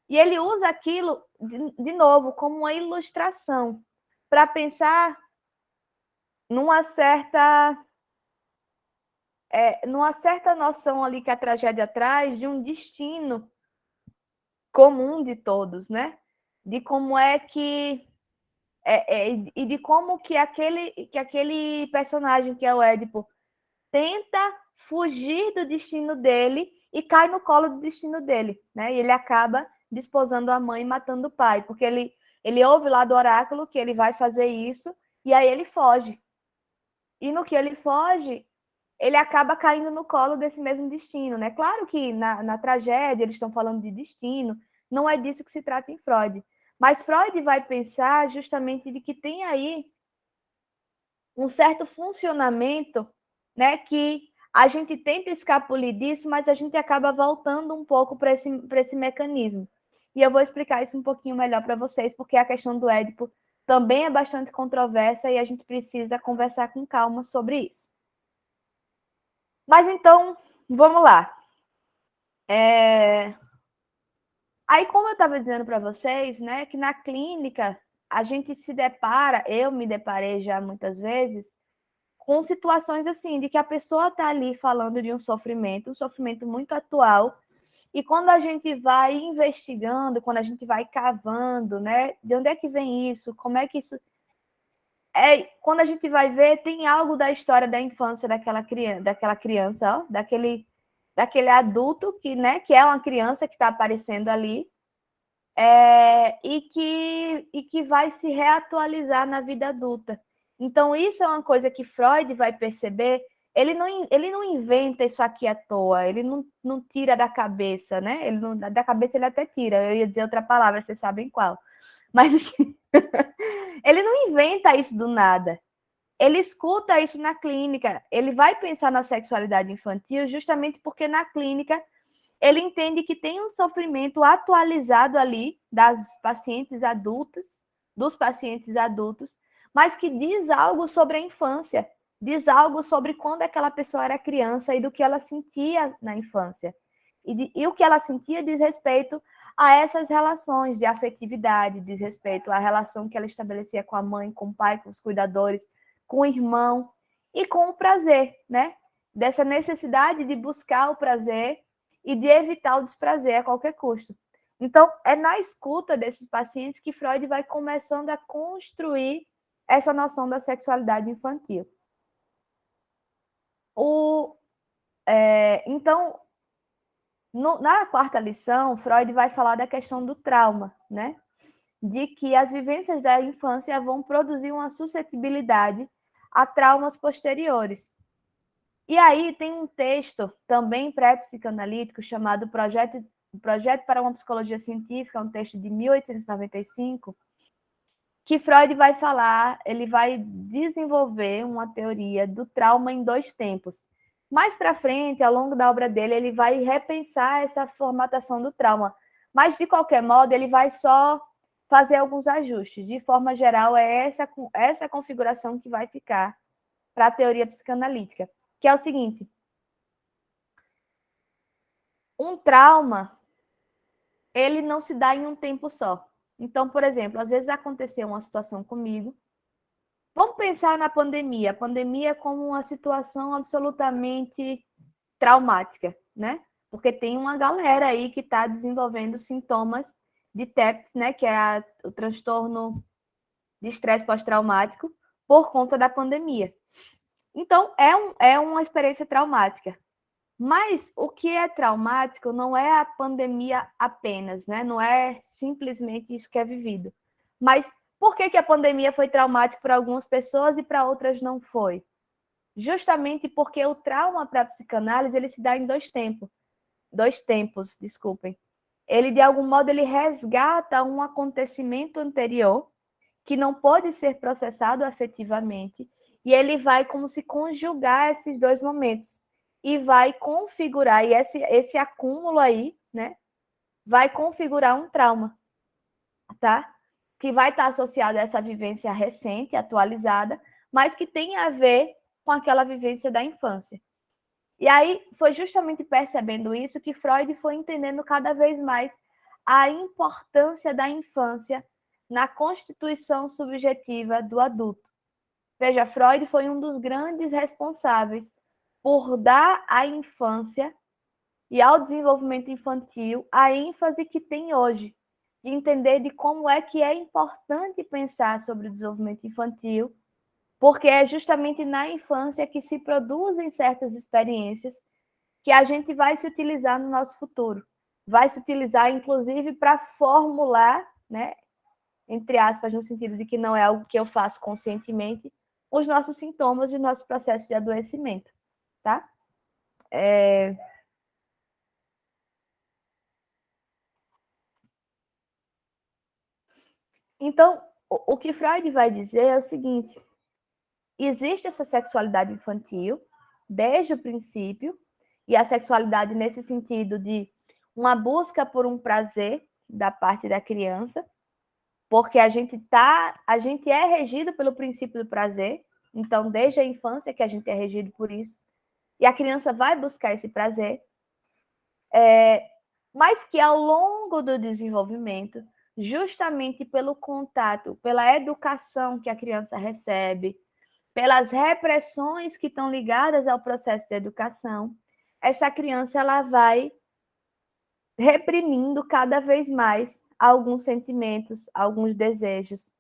E ele usa aquilo, de novo, como uma ilustração, para pensar numa certa noção ali que a tragédia traz de um destino comum de todos, né? De como é que e de como que aquele personagem que é o Édipo tenta fugir do destino dele e cai no colo do destino dele, né? E ele acaba desposando a mãe e matando o pai, porque ele ouve lá do oráculo que ele vai fazer isso e aí ele foge. E no que ele foge, ele acaba caindo no colo desse mesmo destino, né? Claro que na tragédia eles estão falando de destino, não é disso que se trata em Freud. Mas Freud vai pensar justamente de que tem aí um certo funcionamento, né? Que a gente tenta escapulir disso, mas a gente acaba voltando um pouco para esse mecanismo. E eu vou explicar isso um pouquinho melhor para vocês, porque a questão do Édipo também é bastante controversa e a gente precisa conversar com calma sobre isso. Mas então, vamos lá. Aí, como eu estava dizendo para vocês, né, que na clínica a gente se depara, eu me deparei já muitas vezes, com situações assim, de que a pessoa está ali falando de um sofrimento muito atual, e quando a gente vai investigando, quando a gente vai cavando, né, de onde é que vem isso, como é que isso... quando a gente vai ver, tem algo da história da infância daquela criança, ó, daquele adulto que, né, que é uma criança que está aparecendo ali, e que vai se reatualizar na vida adulta. Então, isso é uma coisa que Freud vai perceber. Ele não inventa isso aqui à toa, ele não tira da cabeça, né? Da cabeça ele até tira, eu ia dizer outra palavra, vocês sabem qual. Mas assim, ele não inventa isso do nada. Ele escuta isso na clínica. Ele vai pensar na sexualidade infantil justamente porque na clínica ele entende que tem um sofrimento atualizado ali das pacientes adultas, dos pacientes adultos, mas que diz algo sobre a infância, diz algo sobre quando aquela pessoa era criança e do que ela sentia na infância. E o que ela sentia diz respeito a essas relações de afetividade, diz respeito à relação que ela estabelecia com a mãe, com o pai, com os cuidadores, com o irmão e com o prazer, né? Dessa necessidade de buscar o prazer e de evitar o desprazer a qualquer custo. Então, é na escuta desses pacientes que Freud vai começando a construir essa noção da sexualidade infantil. Então, na quarta lição, Freud vai falar da questão do trauma, né? De que as vivências da infância vão produzir uma suscetibilidade a traumas posteriores. E aí tem um texto também pré-psicanalítico chamado Projeto para uma Psicologia Científica, um texto de 1895, que Freud vai falar, ele vai desenvolver uma teoria do trauma em 2 tempos. Mais para frente, ao longo da obra dele, ele vai repensar essa formatação do trauma. Mas, de qualquer modo, ele vai só fazer alguns ajustes. De forma geral, é essa configuração que vai ficar para a teoria psicanalítica, que é o seguinte: um trauma, ele não se dá em um tempo só. Então, por exemplo, às vezes aconteceu uma situação comigo. Vamos pensar na pandemia. A pandemia como uma situação absolutamente traumática, né? Porque tem uma galera aí que está desenvolvendo sintomas de TEPS, né? Que é o transtorno de estresse pós-traumático por conta da pandemia. Então, é uma experiência traumática. Mas o que é traumático não é a pandemia apenas, né? Não é simplesmente isso que é vivido. Mas por que a pandemia foi traumática para algumas pessoas e para outras não foi? Justamente porque o trauma para a psicanálise ele se dá em 2 tempos. 2 tempos, desculpem. Ele, de algum modo, ele resgata um acontecimento anterior que não pode ser processado afetivamente e ele vai como se conjugar esses 2 momentos e vai configurar, e esse acúmulo aí, né, vai configurar um trauma, tá? Que vai estar associado a essa vivência recente, atualizada, mas que tem a ver com aquela vivência da infância. E aí foi justamente percebendo isso que Freud foi entendendo cada vez mais a importância da infância na constituição subjetiva do adulto. Veja, Freud foi um dos grandes responsáveis por dar à infância e ao desenvolvimento infantil a ênfase que tem hoje, de entender de como é que é importante pensar sobre o desenvolvimento infantil, porque é justamente na infância que se produzem certas experiências que a gente vai se utilizar no nosso futuro. Vai se utilizar, inclusive, para formular, né, entre aspas, no sentido de que não é algo que eu faço conscientemente, os nossos sintomas e o nosso processo de adoecimento, tá? Então, o que Freud vai dizer é o seguinte: existe essa sexualidade infantil desde o princípio, e a sexualidade nesse sentido de uma busca por um prazer da parte da criança, porque a gente é regido pelo princípio do prazer, então desde a infância que a gente é regido por isso, e a criança vai buscar esse prazer, mas que ao longo do desenvolvimento, justamente pelo contato, pela educação que a criança recebe, pelas repressões que estão ligadas ao processo de educação, essa criança ela vai reprimindo cada vez mais alguns sentimentos, alguns desejos,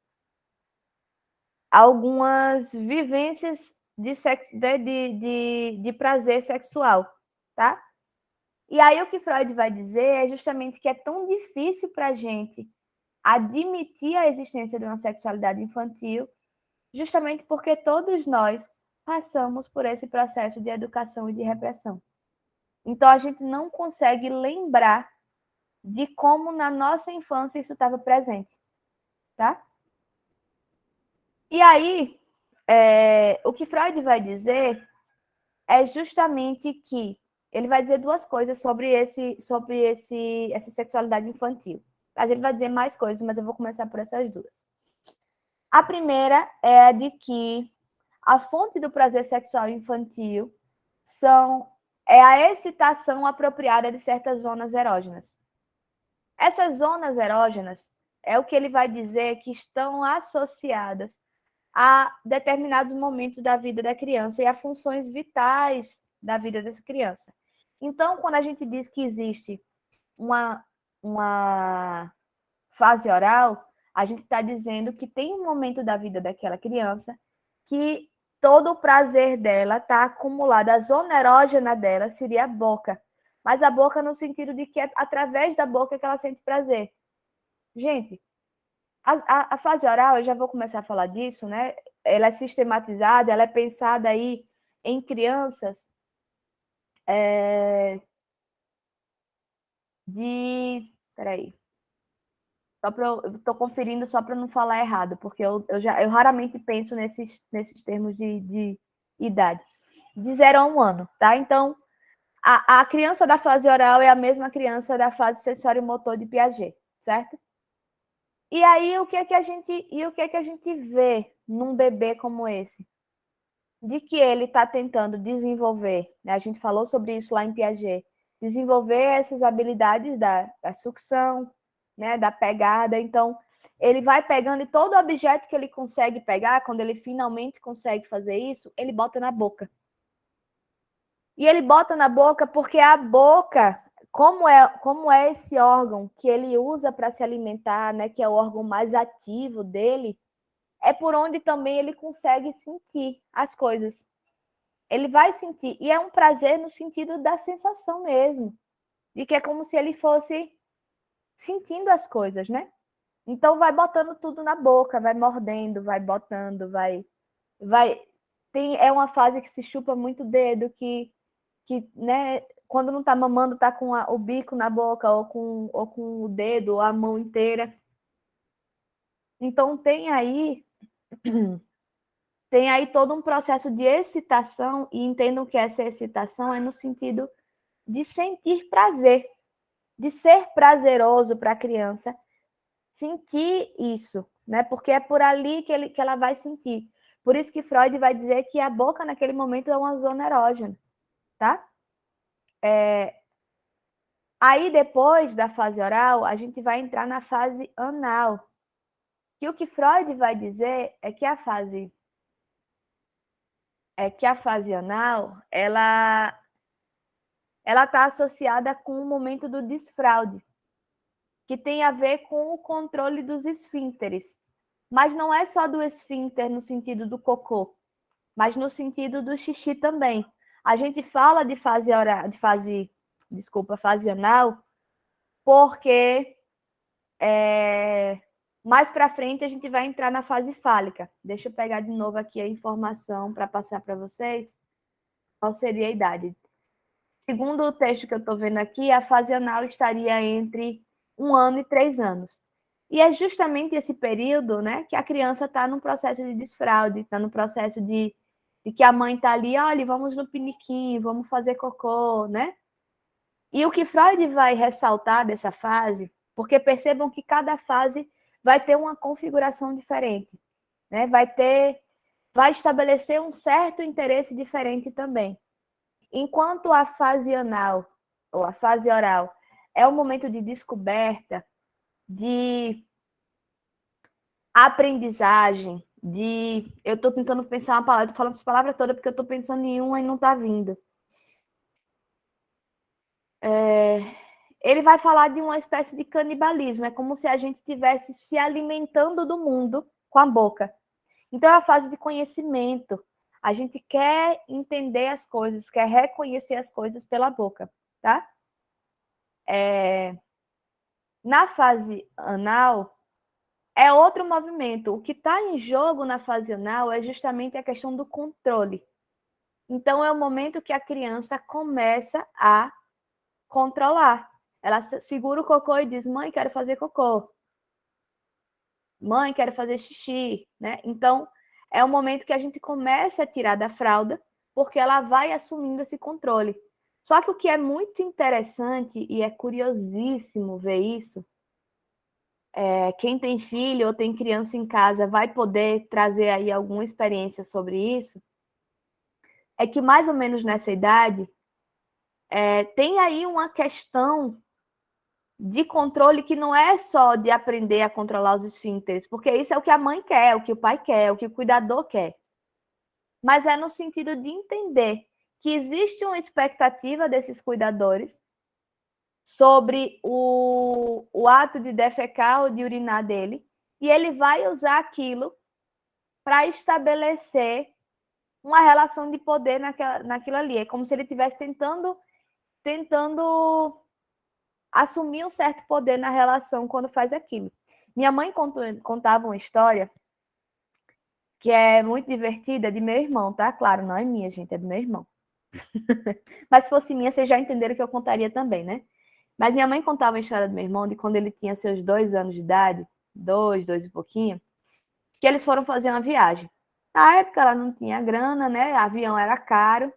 algumas vivências de prazer sexual, tá? E aí o que Freud vai dizer é justamente que é tão difícil para a gente admitir a existência de uma sexualidade infantil, justamente porque todos nós passamos por esse processo de educação e de repressão. Então, a gente não consegue lembrar de como na nossa infância isso estava presente, tá? E aí, o que Freud vai dizer é justamente que ele vai dizer 2 coisas sobre essa sexualidade infantil. Mas ele vai dizer mais coisas, mas eu vou começar por essas 2. A primeira é a de que a fonte do prazer sexual infantil é a excitação apropriada de certas zonas erógenas. Essas zonas erógenas é o que ele vai dizer que estão associadas a determinados momentos da vida da criança e a funções vitais da vida dessa criança. Então, quando a gente diz que existe uma uma fase oral, a gente está dizendo que tem um momento da vida daquela criança que todo o prazer dela está acumulado, a zona erógena dela seria a boca, mas a boca no sentido de que é através da boca que ela sente prazer. Gente, a fase oral, eu já vou começar a falar disso, né? Ela é sistematizada, ela é pensada aí em crianças Peraí. Eu estou conferindo só para não falar errado, porque eu raramente penso nesses termos de idade. De 0 a 1 ano, tá? Então, a criança da fase oral é a mesma criança da fase sensório-motor de Piaget, certo? E aí, o que é que a gente vê num bebê como esse? De que ele está tentando desenvolver, né? A gente falou sobre isso lá em Piaget, desenvolver essas habilidades da sucção, né? Da pegada. Então, ele vai pegando e todo objeto que ele consegue pegar, quando ele finalmente consegue fazer isso, ele bota na boca. E ele bota na boca porque a boca, como é esse órgão que ele usa para se alimentar, né? Que é o órgão mais ativo dele, é por onde também ele consegue sentir as coisas. Ele vai sentir, e é um prazer no sentido da sensação mesmo, de que é como se ele fosse sentindo as coisas, né? Então vai botando tudo na boca, vai mordendo, vai botando, vai é uma fase que se chupa muito o dedo, que né, quando não tá mamando tá com o bico na boca ou com o dedo ou a mão inteira. Então tem aí todo um processo de excitação, e entendam que essa excitação é no sentido de sentir prazer, de ser prazeroso para a criança sentir isso, né? Porque é por ali que ela vai sentir. Por isso que Freud vai dizer que a boca naquele momento é uma zona erógena, tá? Aí depois da fase oral, a gente vai entrar na fase anal. E o que Freud vai dizer é que a fase anal, ela está associada com o momento do desfraude, que tem a ver com o controle dos esfínteres. Mas não é só do esfíncter no sentido do cocô, mas no sentido do xixi também. A gente fala de fase anal, porque mais para frente a gente vai entrar na fase fálica. Deixa eu pegar de novo aqui a informação para passar para vocês qual seria a idade. Segundo o texto que eu estou vendo aqui, a fase anal estaria entre 1 ano e 3 anos. E é justamente esse período, né, que a criança está no processo de desfraude, está no processo de que a mãe está ali, olha, vamos no piniquinho, vamos fazer cocô, né? E o que Freud vai ressaltar dessa fase, porque percebam que cada fase vai ter uma configuração diferente, né? Vai estabelecer um certo interesse diferente também. Enquanto a fase anal, ou a fase oral, é um momento de descoberta, de aprendizagem, eu estou tentando pensar uma palavra, estou falando essa palavra toda porque eu estou pensando em uma e não está vindo. Ele vai falar de uma espécie de canibalismo, é como se a gente estivesse se alimentando do mundo com a boca. Então, é a fase de conhecimento. A gente quer entender as coisas, quer reconhecer as coisas pela boca, tá? Na fase anal, é outro movimento. O que está em jogo na fase anal é justamente a questão do controle. Então, é o momento que a criança começa a controlar. Ela segura o cocô e diz, mãe, quero fazer cocô. Mãe, quero fazer xixi, né? Então, é o momento que a gente começa a tirar da fralda, porque ela vai assumindo esse controle. Só que o que é muito interessante, e é curiosíssimo ver isso, quem tem filho ou tem criança em casa vai poder trazer aí alguma experiência sobre isso, é que mais ou menos nessa idade, tem aí uma questão de controle que não é só de aprender a controlar os esfínteres, porque isso é o que a mãe quer, o que o pai quer, o que o cuidador quer. Mas é no sentido de entender que existe uma expectativa desses cuidadores sobre o ato de defecar ou de urinar dele, e ele vai usar aquilo para estabelecer uma relação de poder naquilo ali. É como se ele estivesse tentando assumir um certo poder na relação quando faz aquilo. Minha mãe contava uma história que é muito divertida, de meu irmão, tá? Claro, não é minha, gente, é do meu irmão. Mas se fosse minha, vocês já entenderam que eu contaria também, né? Mas minha mãe contava a história do meu irmão de quando ele tinha seus 2 anos de idade, 2 e pouquinho, que eles foram fazer uma viagem. Na época ela não tinha grana, né? Avião era caro.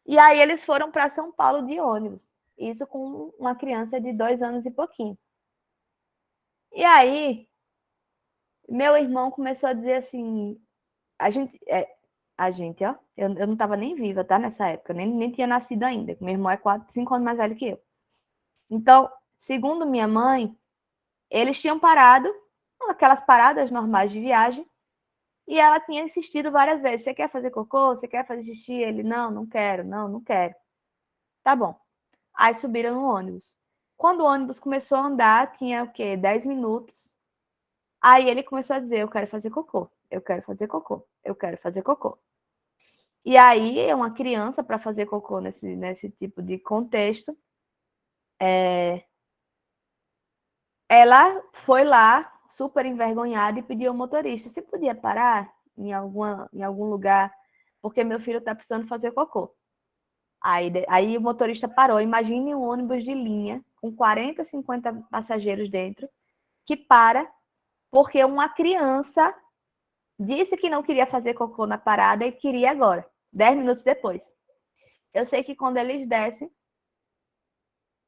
E aí eles foram para São Paulo de ônibus. Isso com uma criança de 2 anos e pouquinho. E aí, meu irmão começou a dizer assim, a gente, ó, eu não estava nem viva, tá, nessa época, nem tinha nascido ainda. Meu irmão é 5 anos mais velho que eu. Então, segundo minha mãe, eles tinham parado, aquelas paradas normais de viagem, e ela tinha insistido várias vezes, você quer fazer cocô? Você quer fazer xixi? Ele, não quero, não quero. Tá bom. Aí subiram no ônibus. Quando o ônibus começou a andar, tinha o quê? 10 minutos. Aí ele começou a dizer, eu quero fazer cocô, eu quero fazer cocô, eu quero fazer cocô. E aí, uma criança, para fazer cocô nesse tipo de contexto, ela foi lá, super envergonhada, e pediu ao motorista se podia parar em algum lugar, porque meu filho está precisando fazer cocô. Aí o motorista parou. Imagine um ônibus de linha, com 40, 50 passageiros dentro, que para porque uma criança disse que não queria fazer cocô na parada e queria agora, 10 minutos depois. Eu sei que quando eles descem,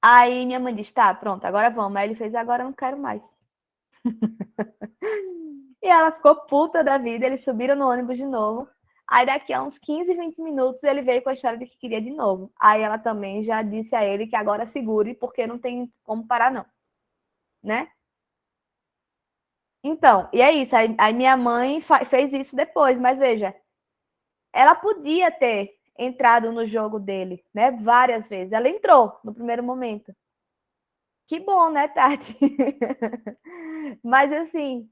aí minha mãe disse, tá, pronto, agora vamos. Aí ele fez, agora eu não quero mais. E ela ficou puta da vida, eles subiram no ônibus de novo. Aí daqui a uns 15, 20 minutos ele veio com a história de que queria de novo. Aí ela também já disse a ele que agora segure, porque não tem como parar não, né? Então, e é isso. Aí minha mãe fez isso depois, mas veja, ela podia ter entrado no jogo dele, né? Várias vezes. Ela entrou no primeiro momento. Que bom, né, Tati? Mas assim,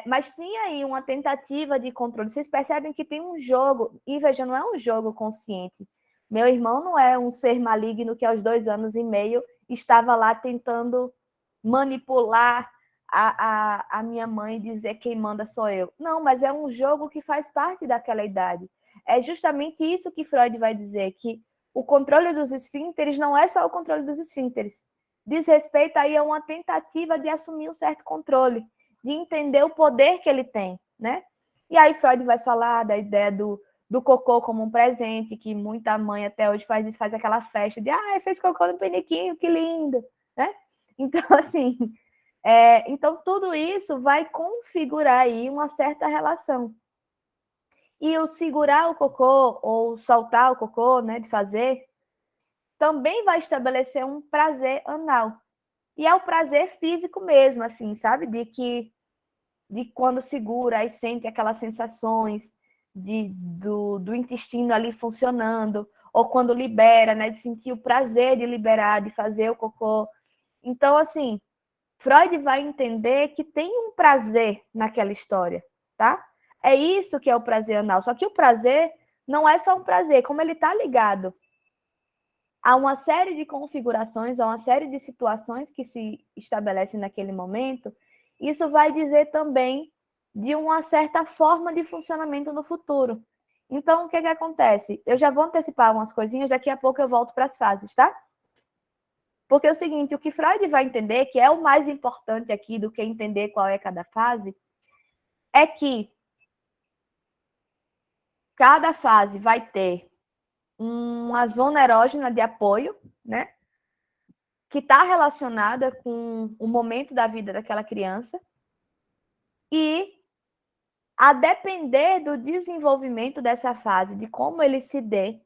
mas tinha aí uma tentativa de controle. Vocês percebem que tem um jogo, e veja, não é um jogo consciente. Meu irmão não é um ser maligno que aos 2 anos e meio estava lá tentando manipular a minha mãe e dizer quem manda sou eu. Não, mas é um jogo que faz parte daquela idade. É justamente isso que Freud vai dizer, que o controle dos esfíncteres não é só o controle dos esfíncteres. Diz respeito aí a uma tentativa de assumir um certo controle, de entender o poder que ele tem, né? E aí Freud vai falar da ideia do cocô como um presente, que muita mãe até hoje faz isso, faz aquela festa de fez cocô no peniquinho, que lindo, né? Então, assim, então tudo isso vai configurar aí uma certa relação. E o segurar o cocô, ou soltar o cocô, né, de fazer, também vai estabelecer um prazer anal. E é o prazer físico mesmo, assim, sabe? De quando segura e sente aquelas sensações do intestino ali funcionando, ou quando libera, né? De sentir o prazer de liberar, de fazer o cocô. Então, assim, Freud vai entender que tem um prazer naquela história, tá? É isso que é o prazer anal. Só que o prazer não é só um prazer, como ele está ligado a uma série de configurações, a uma série de situações que se estabelecem naquele momento, isso vai dizer também de uma certa forma de funcionamento no futuro. Então, o que acontece? Eu já vou antecipar umas coisinhas, daqui a pouco eu volto para as fases, tá? Porque é o seguinte, o que Freud vai entender, que é o mais importante aqui do que entender qual é cada fase, é que cada fase vai ter uma zona erógena de apoio, né? Que está relacionada com o momento da vida daquela criança e a depender do desenvolvimento dessa fase, de como ele se dê,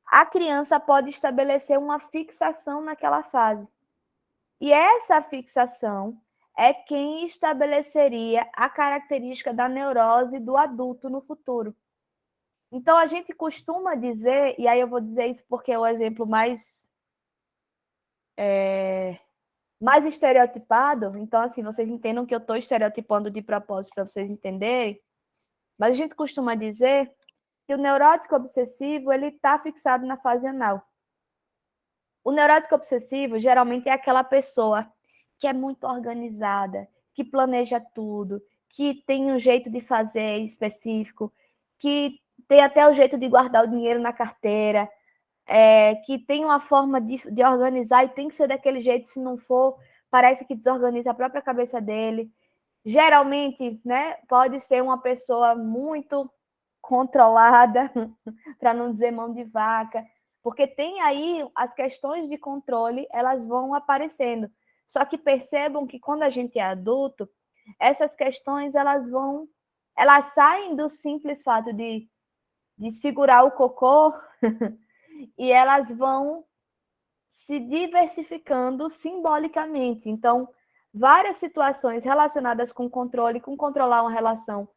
a criança pode estabelecer uma fixação naquela fase. E essa fixação é quem estabeleceria a característica da neurose do adulto no futuro. Então, a gente costuma dizer, e aí eu vou dizer isso porque é o exemplo mais estereotipado, então, assim, vocês entendam que eu estou estereotipando de propósito para vocês entenderem, mas a gente costuma dizer que o neurótico obsessivo, ele está fixado na fase anal. O neurótico obsessivo, geralmente, é aquela pessoa que é muito organizada, que planeja tudo, que tem um jeito de fazer específico, que tem até o jeito de guardar o dinheiro na carteira, que tem uma forma de organizar e tem que ser daquele jeito, se não for, parece que desorganiza a própria cabeça dele. Geralmente, né, pode ser uma pessoa muito controlada, para não dizer mão de vaca, porque tem aí as questões de controle, elas vão aparecendo. Só que percebam que quando a gente é adulto, essas questões elas saem do simples fato de segurar o cocô e elas vão se diversificando simbolicamente. Então, várias situações relacionadas com controle, com controlar uma relação.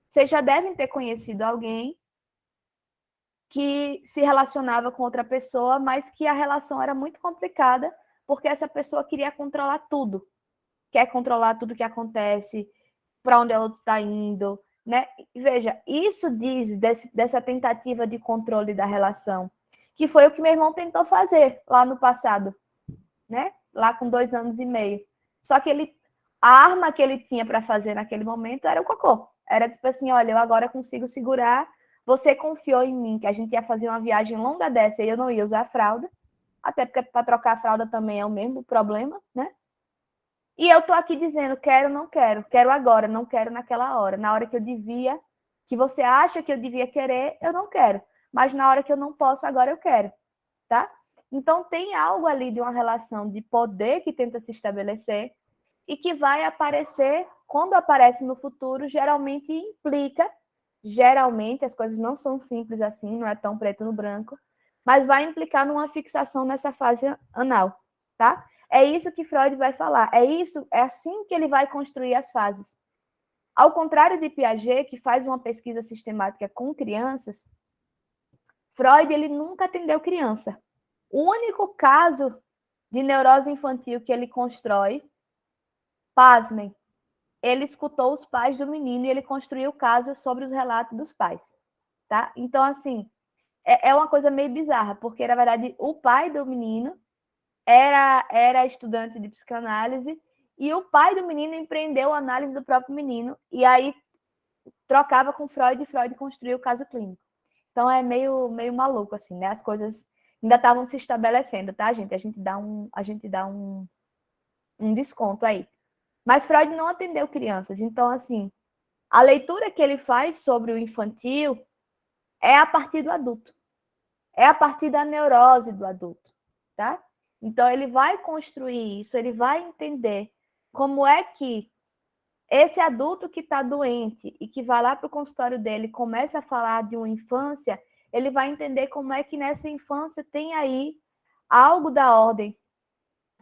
Vocês já devem ter conhecido alguém que se relacionava com outra pessoa, mas que a relação era muito complicada, porque essa pessoa queria controlar tudo. Quer controlar tudo que acontece, para onde o outro está indo, né? Veja, isso diz dessa tentativa de controle da relação, que foi o que meu irmão tentou fazer lá no passado, né? Lá com 2 anos e meio. Só que a arma que ele tinha para fazer naquele momento era o cocô. Era tipo assim, olha, eu agora consigo segurar, você confiou em mim que a gente ia fazer uma viagem longa dessa e eu não ia usar fralda, até porque para trocar a fralda também é o mesmo problema, né? E eu tô aqui dizendo, quero, não quero, quero agora, não quero naquela hora, na hora que eu devia, que você acha que eu devia querer, eu não quero, mas na hora que eu não posso, agora eu quero, tá? Então tem algo ali de uma relação de poder que tenta se estabelecer e que vai aparecer, quando aparece no futuro, geralmente implica, geralmente as coisas não são simples assim, não é tão preto no branco, mas vai implicar numa fixação nessa fase anal, tá? É isso que Freud vai falar, é assim que ele vai construir as fases. Ao contrário de Piaget, que faz uma pesquisa sistemática com crianças, Freud ele nunca atendeu criança. O único caso de neurose infantil que ele constrói, pasmem, ele escutou os pais do menino e ele construiu o caso sobre os relatos dos pais, tá? Então, assim, é uma coisa meio bizarra, porque, na verdade, o pai do menino era estudante de psicanálise e o pai do menino empreendeu a análise do próprio menino e aí trocava com Freud e Freud construiu o caso clínico. Então é meio maluco assim, né? As coisas ainda estavam se estabelecendo, tá, gente? A gente dá um desconto aí. Mas Freud não atendeu crianças, então assim, a leitura que ele faz sobre o infantil é a partir do adulto. É a partir da neurose do adulto, tá? Então, ele vai construir isso, ele vai entender como é que esse adulto que está doente e que vai lá para o consultório dele e começa a falar de uma infância, ele vai entender como é que nessa infância tem aí algo da ordem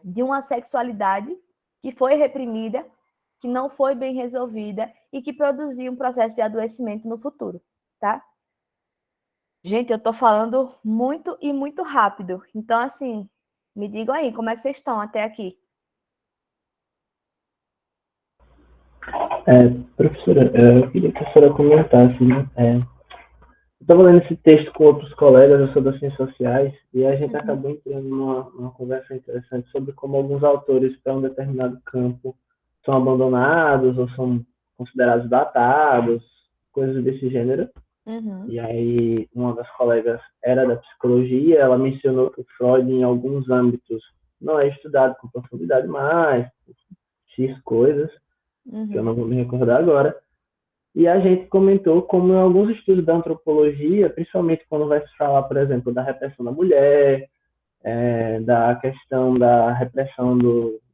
de uma sexualidade que foi reprimida, que não foi bem resolvida e que produziu um processo de adoecimento no futuro, tá? Gente, eu estou falando muito e muito rápido. Então, assim, me digam aí, como é que vocês estão até aqui? Professora, eu queria que a senhora comentasse, né? Eu estava lendo esse texto com outros colegas, eu sou das ciências sociais, e a gente acabou entrando numa conversa interessante sobre como alguns autores para um determinado campo são abandonados ou são considerados datados, coisas desse gênero. E aí, uma das colegas era da psicologia, ela mencionou que o Freud, em alguns âmbitos, não é estudado com profundidade mais, X coisas, que eu não vou me recordar agora. E a gente comentou como em alguns estudos da antropologia, principalmente quando vai se falar, por exemplo, da repressão da mulher, da questão da repressão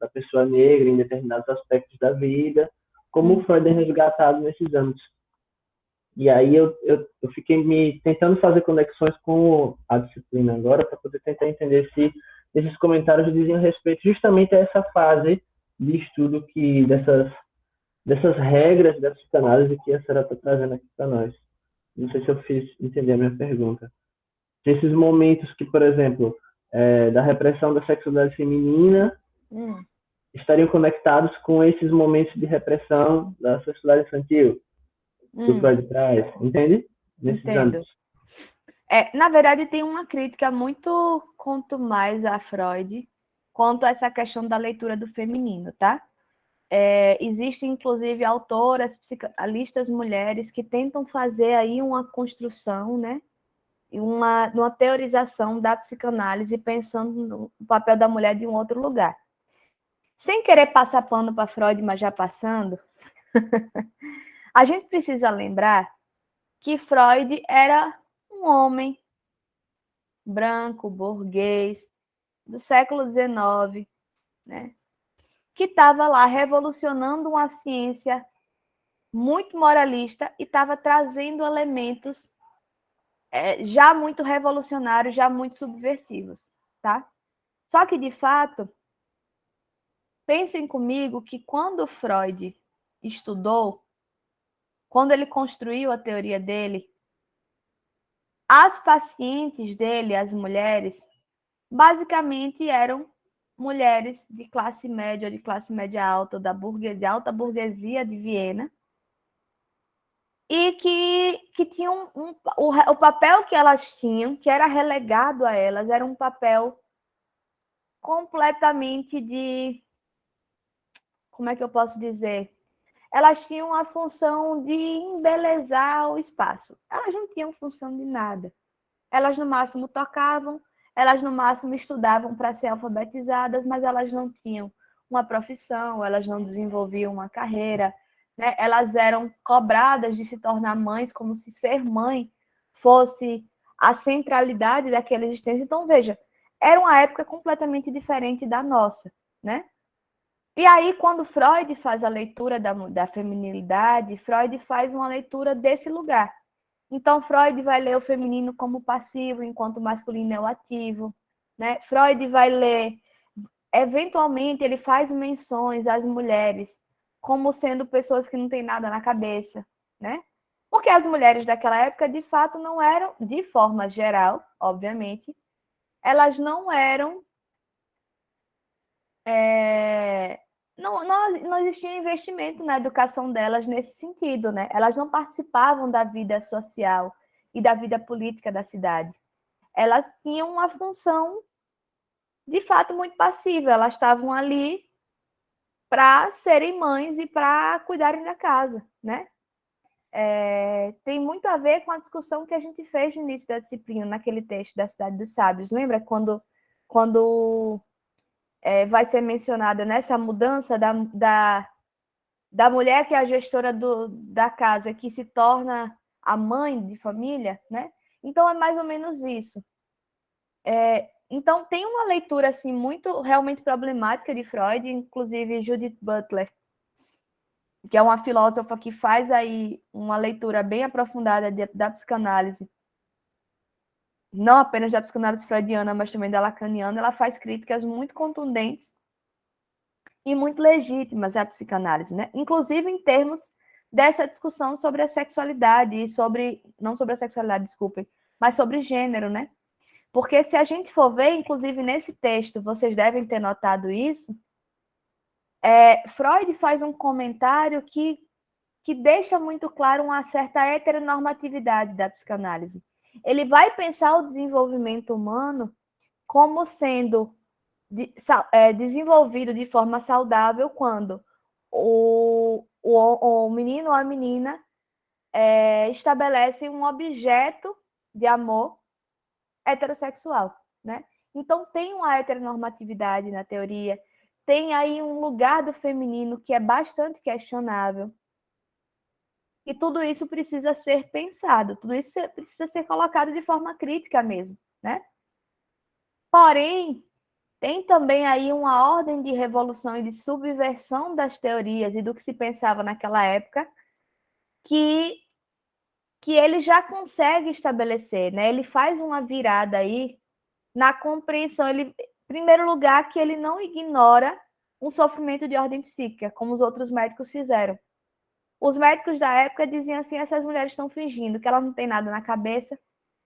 da pessoa negra em determinados aspectos da vida, como o Freud é resgatado nesses âmbitos. E aí eu fiquei tentando fazer conexões com a disciplina agora para poder tentar entender se esses comentários diziam respeito justamente a essa fase de estudo dessas regras da psicanálise que a senhora está trazendo aqui para nós. não sei se eu fiz entender a minha pergunta. Esses momentos que, por exemplo, da repressão da sexualidade feminina estariam conectados com esses momentos de repressão da sexualidade infantil, do Freud traz, entende? Nesses âmbitos. Na verdade, tem uma crítica muito quanto mais a Freud, quanto a essa questão da leitura do feminino, tá? Existem, inclusive, autoras, psicanalistas mulheres que tentam fazer aí uma construção, né? Uma teorização da psicanálise pensando no papel da mulher de um outro lugar. Sem querer passar pano para Freud, mas já passando, a gente precisa lembrar que Freud era um homem branco, burguês, do século XIX, né? Que estava lá revolucionando uma ciência muito moralista e estava trazendo elementos já muito revolucionários, já muito subversivos, tá? Só que, de fato, pensem comigo que quando Freud estudou, quando ele construiu a teoria dele, as pacientes dele, as mulheres, basicamente eram mulheres de classe média ou de classe média alta, de alta burguesia de Viena, e que tinham o papel que elas tinham, que era relegado a elas, era um papel completamente de... Como é que eu posso dizer? Elas tinham a função de embelezar o espaço. Elas não tinham função de nada. Elas, no máximo, tocavam, elas, no máximo, estudavam para ser alfabetizadas, mas elas não tinham uma profissão, elas não desenvolviam uma carreira, né? Elas eram cobradas de se tornar mães, como se ser mãe fosse a centralidade daquela existência. Então, veja, era uma época completamente diferente da nossa, né? E aí, quando Freud faz a leitura da feminilidade, Freud faz uma leitura desse lugar. Então, Freud vai ler o feminino como passivo, enquanto o masculino é o ativo, né? Freud vai ler, eventualmente, ele faz menções às mulheres como sendo pessoas que não têm nada na cabeça, né? Porque as mulheres daquela época, de fato, não eram, de forma geral, obviamente, elas não eram... Não existia investimento na educação delas nesse sentido, né? Elas não participavam da vida social e da vida política da cidade. Elas tinham uma função, de fato, muito passiva. Elas estavam ali para serem mães e para cuidarem da casa, né? Tem muito a ver com a discussão que a gente fez no início da disciplina, naquele texto da Cidade dos Sábios. Lembra quando vai ser mencionada nessa mudança da mulher que é a gestora da casa, que se torna a mãe de família, né? Então, é mais ou menos isso. Então, tem uma leitura assim, muito realmente problemática de Freud, inclusive Judith Butler, que é uma filósofa que faz aí uma leitura bem aprofundada da psicanálise, não apenas da psicanálise freudiana, mas também da lacaniana. Ela faz críticas muito contundentes e muito legítimas à psicanálise, né? Inclusive em termos dessa discussão sobre a sexualidade e não sobre a sexualidade, desculpem, mas sobre gênero, né? Porque se a gente for ver, inclusive nesse texto, vocês devem ter notado isso, Freud faz um comentário que deixa muito claro uma certa heteronormatividade da psicanálise. Ele vai pensar o desenvolvimento humano como sendo desenvolvido de forma saudável quando o menino ou a menina estabelecem um objeto de amor heterossexual, né? Então, tem uma heteronormatividade na teoria, tem aí um lugar do feminino que é bastante questionável, e tudo isso precisa ser pensado, tudo isso precisa ser colocado de forma crítica mesmo, né? Porém, tem também aí uma ordem de revolução e de subversão das teorias e do que se pensava naquela época que ele já consegue estabelecer, né? Ele faz uma virada aí na compreensão. Ele, em primeiro lugar, que ele não ignora um sofrimento de ordem psíquica, como os outros médicos fizeram. os médicos da época diziam assim, essas mulheres estão fingindo que elas não têm nada na cabeça.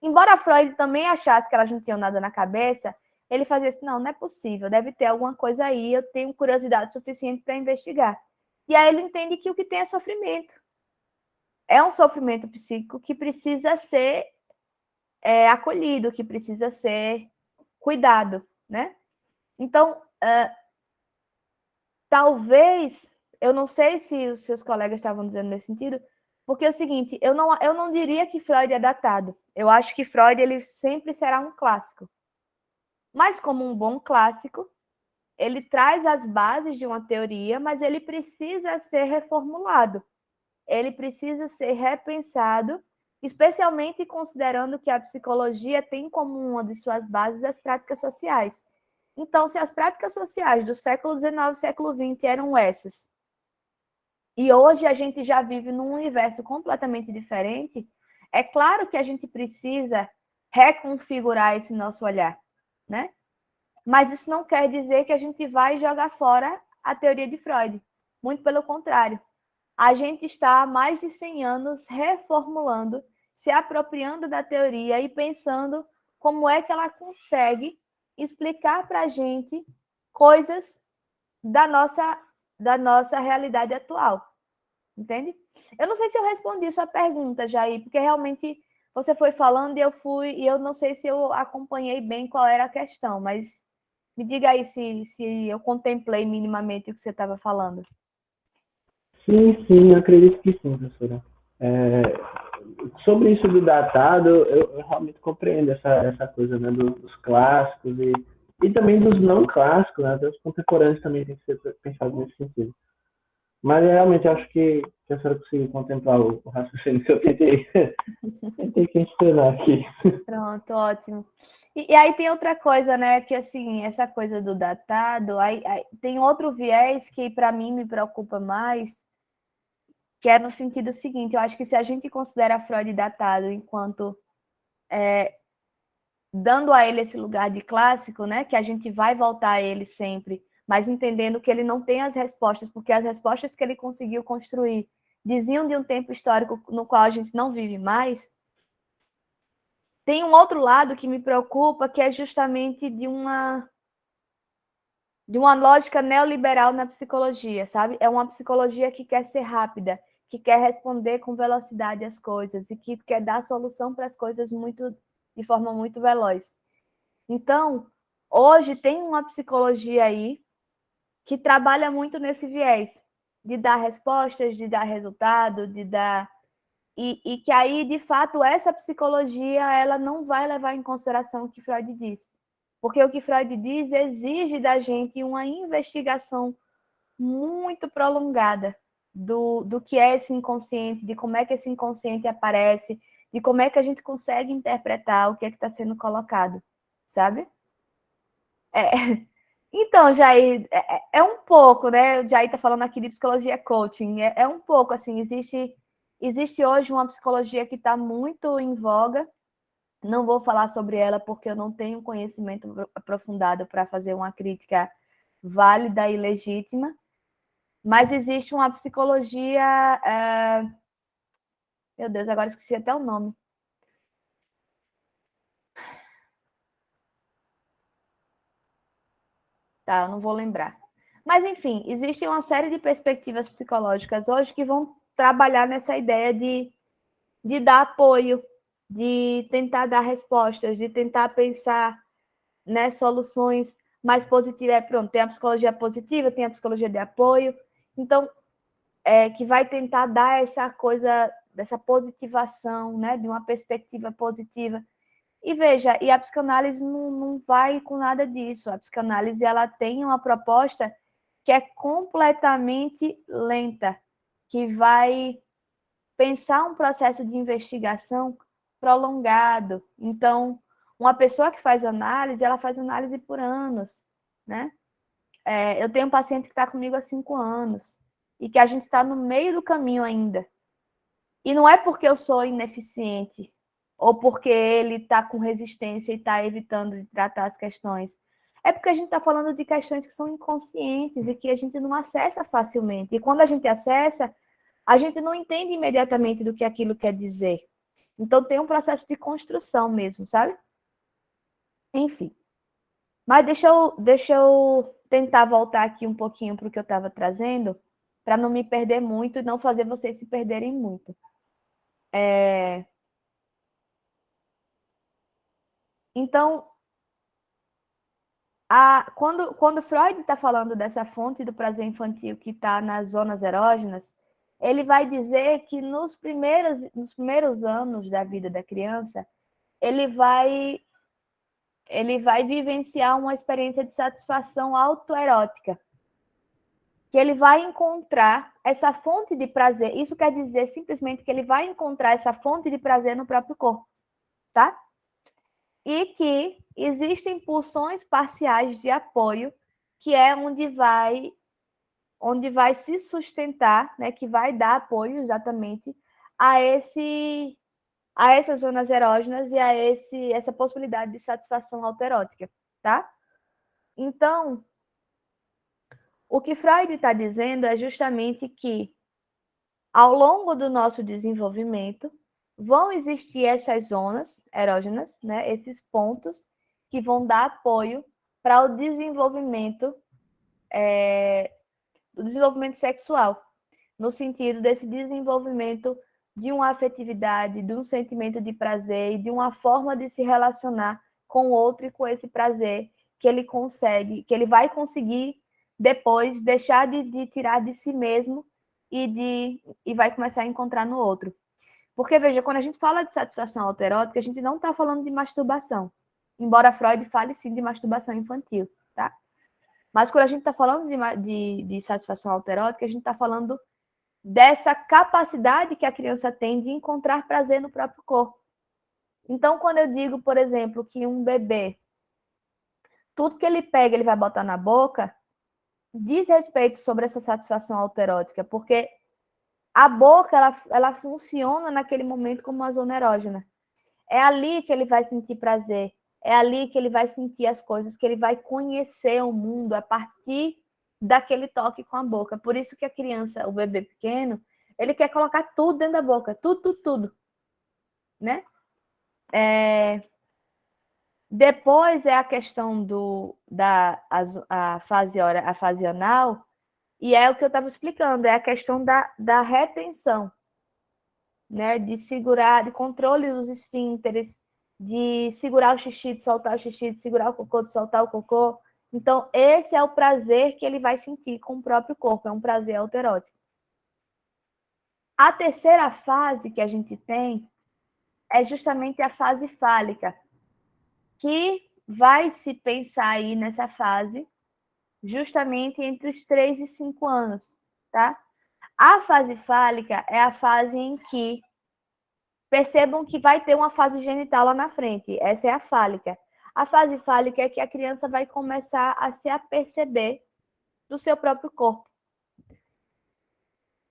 Embora Freud também achasse que elas não tinham nada na cabeça, ele fazia assim, não é possível, deve ter alguma coisa aí, eu tenho curiosidade suficiente para investigar. E aí ele entende que o que tem é sofrimento. É um sofrimento psíquico que precisa ser acolhido, que precisa ser cuidado, né? Então, talvez, eu não sei se os seus colegas estavam dizendo nesse sentido, porque é o seguinte, eu não diria que Freud é datado. Eu acho que Freud ele sempre será um clássico. Mas como um bom clássico, ele traz as bases de uma teoria, mas ele precisa ser reformulado. Ele precisa ser repensado, especialmente considerando que a psicologia tem como uma de suas bases as práticas sociais. Então, se as práticas sociais do século XIX e século XX eram essas, e hoje a gente já vive num universo completamente diferente, é claro que a gente precisa reconfigurar esse nosso olhar, né? Mas isso não quer dizer que a gente vai jogar fora a teoria de Freud. Muito pelo contrário. A gente está há mais de 100 anos reformulando, se apropriando da teoria e pensando como é que ela consegue explicar para a gente coisas da nossa realidade atual. Entende? Eu não sei se eu respondi sua pergunta, Jair, porque realmente você foi falando e eu não sei se eu acompanhei bem qual era a questão, mas me diga aí se eu contemplei minimamente o que você estava falando. Sim, acredito que sim, professora. Sobre isso do datado, eu realmente compreendo essa coisa, né, dos clássicos e também dos não clássicos, né, dos contemporâneos também tem que ser pensado nesse sentido. Mas eu realmente acho que a senhora conseguiu contemplar o raciocínio que eu tentei questionar aqui. Pronto, ótimo. E aí tem outra coisa, né, que assim, essa coisa do datado, aí tem outro viés que para mim me preocupa mais, que é no sentido seguinte, eu acho que se a gente considera Freud datado enquanto dando a ele esse lugar de clássico, né, que a gente vai voltar a ele sempre, mas entendendo que ele não tem as respostas, porque as respostas que ele conseguiu construir diziam de um tempo histórico no qual a gente não vive mais. Tem um outro lado que me preocupa, que é justamente de uma lógica neoliberal na psicologia, sabe? É uma psicologia que quer ser rápida, que quer responder com velocidade às coisas e que quer dar solução para as coisas de forma muito veloz. Então, hoje tem uma psicologia aí que trabalha muito nesse viés de dar respostas, de dar resultado, de dar e que aí, de fato, essa psicologia ela não vai levar em consideração o que Freud diz. Porque o que Freud diz exige da gente uma investigação muito prolongada do que é esse inconsciente, de como é que esse inconsciente aparece, de como é que a gente consegue interpretar o que é que está sendo colocado, sabe? Então, Jair, é um pouco, né? O Jair está falando aqui de psicologia coaching, é um pouco, assim, existe hoje uma psicologia que está muito em voga. Não vou falar sobre ela porque eu não tenho conhecimento aprofundado para fazer uma crítica válida e legítima, mas existe uma psicologia. Meu Deus, agora esqueci até o nome. Tá, eu não vou lembrar. Mas, enfim, existe uma série de perspectivas psicológicas hoje que vão trabalhar nessa ideia de dar apoio, de tentar dar respostas, de tentar pensar, né, soluções mais positivas. Pronto, tem a psicologia positiva, tem a psicologia de apoio. Então, que vai tentar dar essa coisa, dessa positivação, né, de uma perspectiva positiva. E veja, e a psicanálise não vai com nada disso. A psicanálise ela tem uma proposta que é completamente lenta, que vai pensar um processo de investigação prolongado. Então, uma pessoa que faz análise, ela faz análise por anos, né? Eu tenho um paciente que está comigo há 5 anos e que a gente está no meio do caminho ainda. E não é porque eu sou ineficiente ou porque ele está com resistência e está evitando de tratar as questões. É porque a gente está falando de questões que são inconscientes e que a gente não acessa facilmente. E quando a gente acessa, a gente não entende imediatamente do que aquilo quer dizer. Então, tem um processo de construção mesmo, sabe? Enfim. Mas deixa eu tentar voltar aqui um pouquinho para o que eu estava trazendo, para não me perder muito e não fazer vocês se perderem muito. Então, quando Freud está falando dessa fonte do prazer infantil que está nas zonas erógenas, ele vai dizer que nos primeiros anos da vida da criança, ele vai vivenciar uma experiência de satisfação autoerótica, que ele vai encontrar essa fonte de prazer. Isso quer dizer simplesmente que ele vai encontrar essa fonte de prazer no próprio corpo, tá? E que existem pulsões parciais de apoio, que é onde vai se sustentar, né, que vai dar apoio exatamente a essas zonas erógenas e a essa possibilidade de satisfação autoerótica, tá? Então, o que Freud está dizendo é justamente que, ao longo do nosso desenvolvimento, vão existir essas zonas erógenas, né, esses pontos que vão dar apoio para o desenvolvimento sexual, no sentido desse desenvolvimento de uma afetividade, de um sentimento de prazer e de uma forma de se relacionar com o outro e com esse prazer que ele vai conseguir depois deixar de tirar de si mesmo e vai começar a encontrar no outro. Porque, veja, quando a gente fala de satisfação autoerótica, a gente não está falando de masturbação, embora Freud fale sim de masturbação infantil, tá? Mas quando a gente está falando de satisfação autoerótica, a gente está falando dessa capacidade que a criança tem de encontrar prazer no próprio corpo. Então, quando eu digo, por exemplo, que um bebê, tudo que ele pega, ele vai botar na boca, diz respeito sobre essa satisfação autoerótica, porque a boca, ela funciona naquele momento como uma zona erógena. É ali que ele vai sentir prazer, é ali que ele vai sentir as coisas, que ele vai conhecer o mundo a partir daquele toque com a boca. Por isso que a criança, o bebê pequeno, ele quer colocar tudo dentro da boca, tudo, né? Depois é a questão a fase anal, e é o que eu estava explicando, é a questão da retenção, né? De segurar, de controle dos esfínteres, de segurar o xixi, de soltar o xixi, de segurar o cocô, de soltar o cocô. Então, esse é o prazer que ele vai sentir com o próprio corpo, é um prazer autoerótico. A terceira fase que a gente tem é justamente a fase fálica, que vai se pensar aí nessa fase justamente entre os 3 e 5 anos, tá? A fase fálica é a fase em que percebam que vai ter uma fase genital lá na frente. Essa é a fálica. A fase fálica é que a criança vai começar a se aperceber do seu próprio corpo.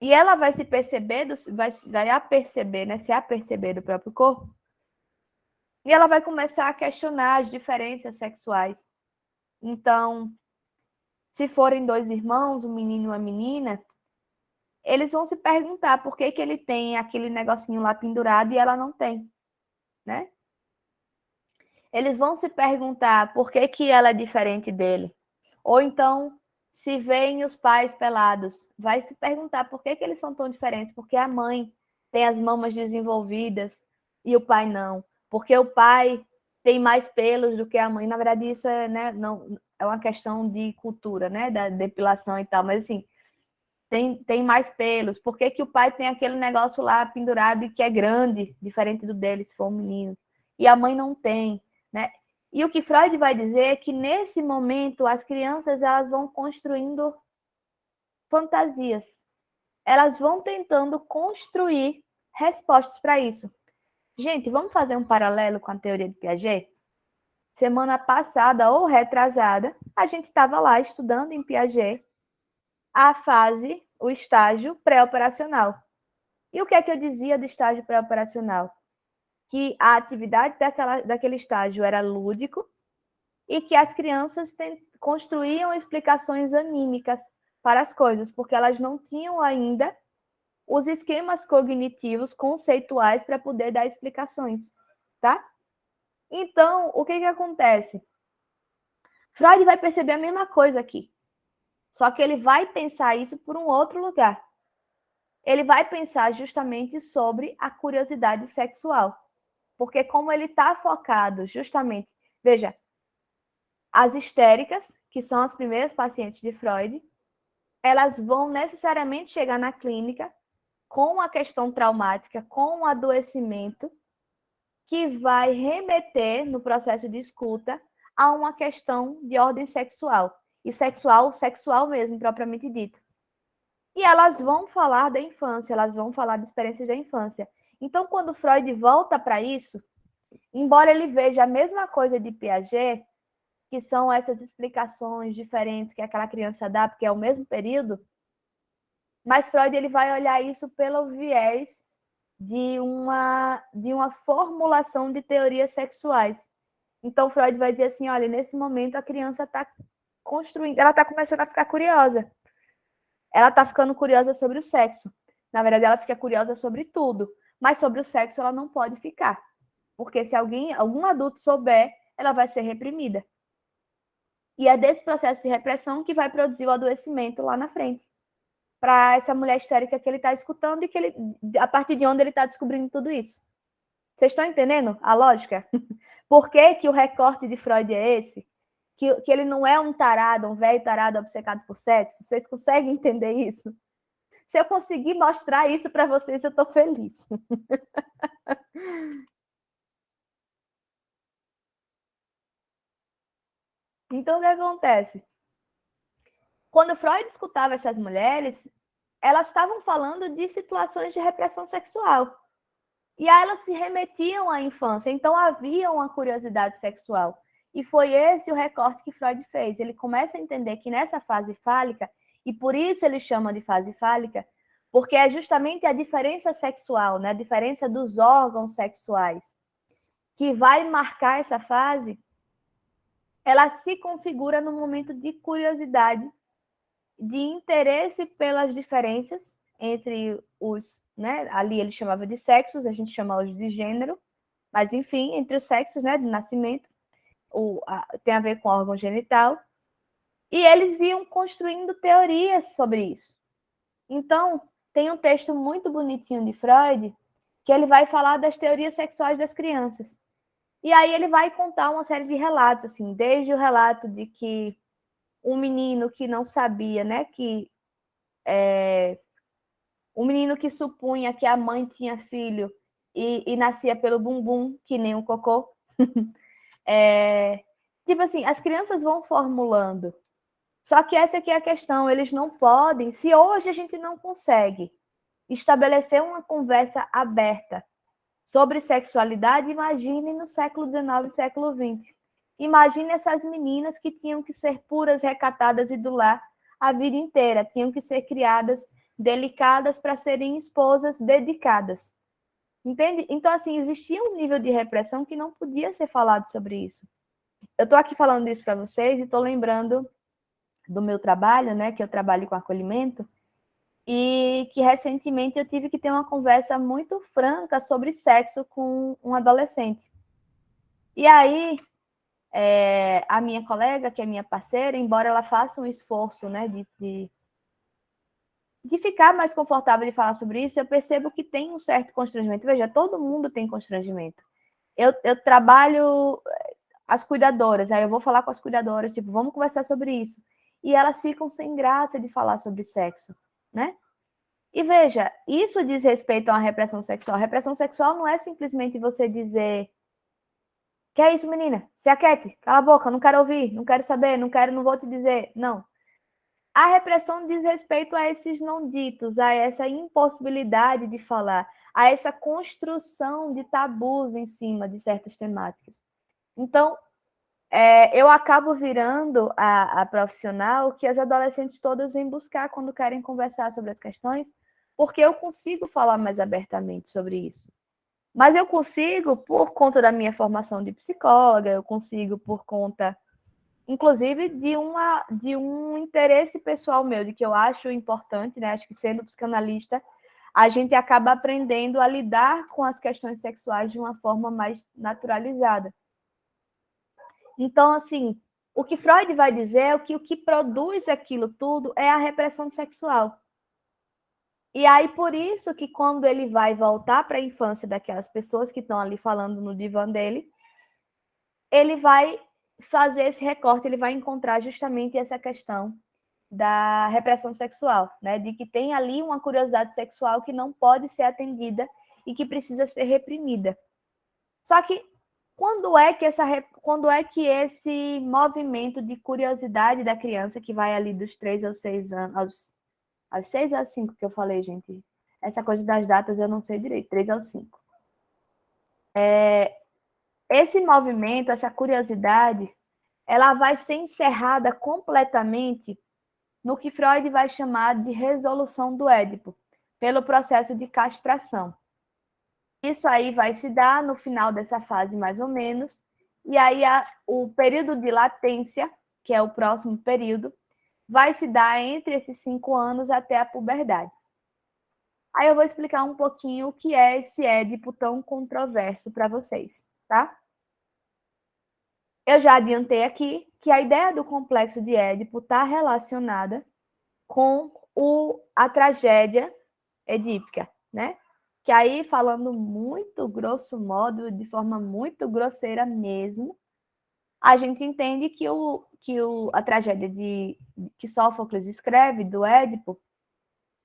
E ela vai se perceber, vai aperceber, né? Se aperceber do próprio corpo. E ela vai começar a questionar as diferenças sexuais. Então, se forem 2 irmãos, um menino e uma menina, eles vão se perguntar por que ele tem aquele negocinho lá pendurado e ela não tem, né? Eles vão se perguntar por que ela é diferente dele. Ou então, se veem os pais pelados, vai se perguntar por que eles são tão diferentes. Porque a mãe tem as mamas desenvolvidas e o pai não. Porque o pai tem mais pelos do que a mãe. Na verdade, isso é, né, não, é uma questão de cultura, né? Da depilação e tal. Mas, assim, tem mais pelos. Por que o pai tem aquele negócio lá pendurado e que é grande, diferente do dele, se for um menino? E a mãe não tem, né? E o que Freud vai dizer é que, nesse momento, as crianças elas vão construindo fantasias. Elas vão tentando construir respostas para isso. Gente, vamos fazer um paralelo com a teoria de Piaget? Semana passada ou retrasada, a gente estava lá estudando em Piaget o estágio pré-operacional. E o que é que eu dizia do estágio pré-operacional? Que a atividade daquele estágio era lúdico e que as crianças construíam explicações anímicas para as coisas, porque elas não tinham ainda os esquemas cognitivos conceituais para poder dar explicações, tá? Então, o que acontece? Freud vai perceber a mesma coisa aqui, só que ele vai pensar isso por um outro lugar. Ele vai pensar justamente sobre a curiosidade sexual, porque como ele está focado justamente, veja, as histéricas, que são as primeiras pacientes de Freud, elas vão necessariamente chegar na clínica com a questão traumática, com o adoecimento, que vai remeter no processo de escuta a uma questão de ordem sexual. E sexual mesmo, propriamente dito. E elas vão falar da infância, elas vão falar de experiências da infância. Então, quando Freud volta para isso, embora ele veja a mesma coisa de Piaget, que são essas explicações diferentes que aquela criança dá, porque é o mesmo período, mas Freud ele vai olhar isso pelo viés de uma formulação de teorias sexuais. Então, Freud vai dizer assim, olha, nesse momento a criança está construindo, ela está começando a ficar curiosa. Ela está ficando curiosa sobre o sexo. Na verdade, ela fica curiosa sobre tudo, mas sobre o sexo ela não pode ficar. Porque se algum adulto souber, ela vai ser reprimida. E é desse processo de repressão que vai produzir o adoecimento lá na frente. Para essa mulher histérica que ele está escutando e que ele, a partir de onde ele está descobrindo tudo isso. Vocês estão entendendo a lógica? Por que o recorte de Freud é esse? Que ele não é um tarado, um velho tarado obcecado por sexo? Vocês conseguem entender isso? Se eu conseguir mostrar isso para vocês, eu estou feliz. Então, o que acontece? Quando Freud escutava essas mulheres, elas estavam falando de situações de repressão sexual. E aí elas se remetiam à infância. Então, havia uma curiosidade sexual. E foi esse o recorte que Freud fez. Ele começa a entender que nessa fase fálica, e por isso ele chama de fase fálica, porque é justamente a diferença sexual, né? A diferença dos órgãos sexuais, que vai marcar essa fase, ela se configura no momento de curiosidade, de interesse pelas diferenças entre os, né? Ali ele chamava de sexos, a gente chama hoje de gênero, mas enfim, entre os sexos, né? De nascimento, tem a ver com órgão genital, e eles iam construindo teorias sobre isso. Então, tem um texto muito bonitinho de Freud, que ele vai falar das teorias sexuais das crianças. E aí ele vai contar uma série de relatos, assim, desde o relato de que um menino que não sabia, né, que um menino que supunha que a mãe tinha filho e nascia pelo bumbum, que nem um cocô. Tipo assim, as crianças vão formulando. Só que essa aqui é a questão, eles não podem, se hoje a gente não consegue estabelecer uma conversa aberta sobre sexualidade, imagine no século XIX e século XX. Imagine essas meninas que tinham que ser puras, recatadas e do lar a vida inteira, tinham que ser criadas delicadas para serem esposas dedicadas. Entende? Então, assim, existia um nível de repressão que não podia ser falado sobre isso. Eu estou aqui falando isso para vocês e estou lembrando do meu trabalho, né, que eu trabalho com acolhimento, e que recentemente eu tive que ter uma conversa muito franca sobre sexo com um adolescente. E aí, a minha colega, que é minha parceira, embora ela faça um esforço, né, de ficar mais confortável de falar sobre isso, eu percebo que tem um certo constrangimento. Veja, todo mundo tem constrangimento. Eu trabalho as cuidadoras, aí eu vou falar com as cuidadoras, tipo, vamos conversar sobre isso. E elas ficam sem graça de falar sobre sexo, né? E veja, isso diz respeito a uma repressão sexual. A repressão sexual não é simplesmente você dizer que é isso, menina? Se aquiete, cala a boca, não quero ouvir, não quero saber, não vou te dizer. Não. A repressão diz respeito a esses não ditos, a essa impossibilidade de falar, a essa construção de tabus em cima de certas temáticas. Então, eu acabo virando a profissional que as adolescentes todas vêm buscar quando querem conversar sobre as questões, porque eu consigo falar mais abertamente sobre isso. Mas eu consigo, por conta da minha formação de psicóloga, eu consigo por conta, inclusive, de um interesse pessoal meu, de que eu acho importante, né? Acho que sendo psicanalista, a gente acaba aprendendo a lidar com as questões sexuais de uma forma mais naturalizada. Então, assim, o que Freud vai dizer é que o que produz aquilo tudo é a repressão sexual. E aí, por isso que quando ele vai voltar para a infância daquelas pessoas que estão ali falando no divã dele, ele vai fazer esse recorte, ele vai encontrar justamente essa questão da repressão sexual, né? De que tem ali uma curiosidade sexual que não pode ser atendida e que precisa ser reprimida. Só que quando é que esse movimento de curiosidade da criança, que vai ali dos 3 aos 6 anos, aos 6 aos 5 que eu falei, gente, essa coisa das datas eu não sei direito, 3 aos 5. Esse movimento, essa curiosidade, ela vai ser encerrada completamente no que Freud vai chamar de resolução do Édipo, pelo processo de castração. Isso aí vai se dar no final dessa fase, mais ou menos, e aí o período de latência, que é o próximo período, vai se dar entre esses 5 anos até a puberdade. Aí eu vou explicar um pouquinho o que é esse Édipo tão controverso para vocês, tá? Eu já adiantei aqui que a ideia do complexo de Édipo está relacionada com a tragédia edípica, né? Que aí, falando muito grosso modo, de forma muito grosseira mesmo, a gente entende que a tragédia que Sófocles escreve, do Édipo,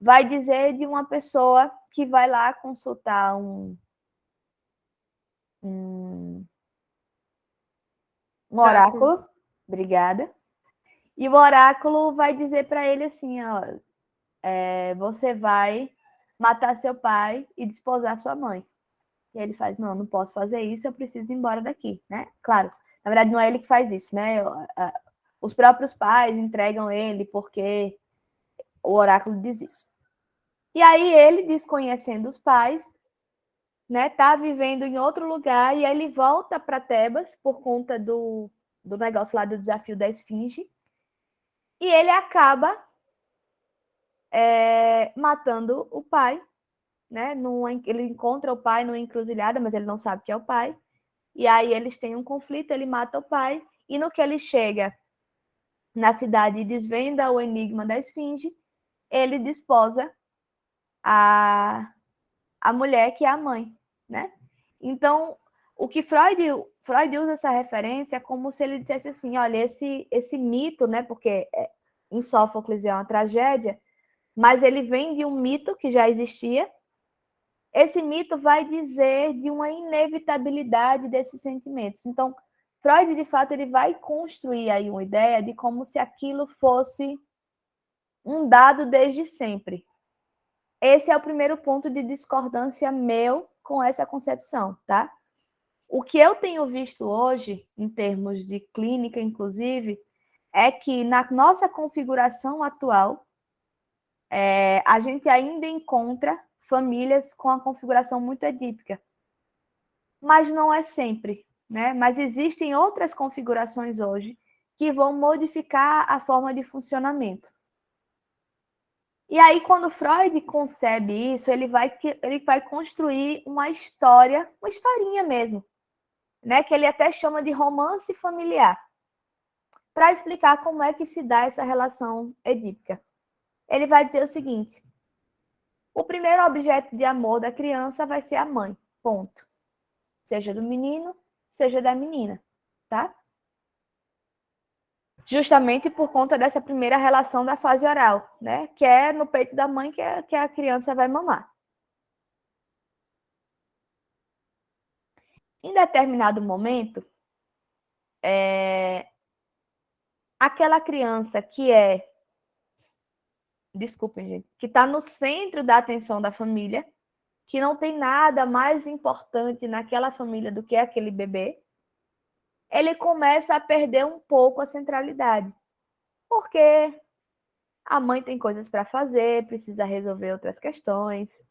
vai dizer de uma pessoa que vai lá consultar um oráculo, obrigada, e o oráculo vai dizer para ele assim, ó, você vai matar seu pai e desposar sua mãe. E aí ele faz, não posso fazer isso, eu preciso ir embora daqui, né? Claro, na verdade não é ele que faz isso, né? Os próprios pais entregam ele porque o oráculo diz isso. E aí ele, desconhecendo os pais, né, tá vivendo em outro lugar e aí ele volta para Tebas por conta do negócio lá do desafio da esfinge e ele acaba matando o pai, né? Ele encontra o pai numa encruzilhada, mas ele não sabe que é o pai. E aí eles têm um conflito, ele mata o pai, e no que ele chega na cidade e desvenda o enigma da esfinge, ele desposa a mulher que é a mãe, né? Então, o que Freud usa essa referência como se ele dissesse assim, olha, esse mito, né? Porque em Sófocles é uma tragédia, mas ele vem de um mito que já existia. Esse mito vai dizer de uma inevitabilidade desses sentimentos. Então, Freud, de fato, ele vai construir aí uma ideia de como se aquilo fosse um dado desde sempre. Esse é o primeiro ponto de discordância meu com essa concepção, tá? O que eu tenho visto hoje, em termos de clínica, inclusive, é que na nossa configuração atual, a gente ainda encontra famílias com a configuração muito edípica. Mas não é sempre, né? Mas existem outras configurações hoje que vão modificar a forma de funcionamento. E aí, quando Freud concebe isso, ele vai construir uma história, uma historinha mesmo, né? Que ele até chama de romance familiar, para explicar como é que se dá essa relação edípica. Ele vai dizer o seguinte: o primeiro objeto de amor da criança vai ser a mãe, ponto. Seja do menino, seja da menina, tá? Justamente por conta dessa primeira relação da fase oral, né? Que é no peito da mãe que a criança vai mamar. Em determinado momento, aquela criança desculpem, gente, que está no centro da atenção da família, que não tem nada mais importante naquela família do que aquele bebê, ele começa a perder um pouco a centralidade. Porque a mãe tem coisas para fazer, precisa resolver outras questões,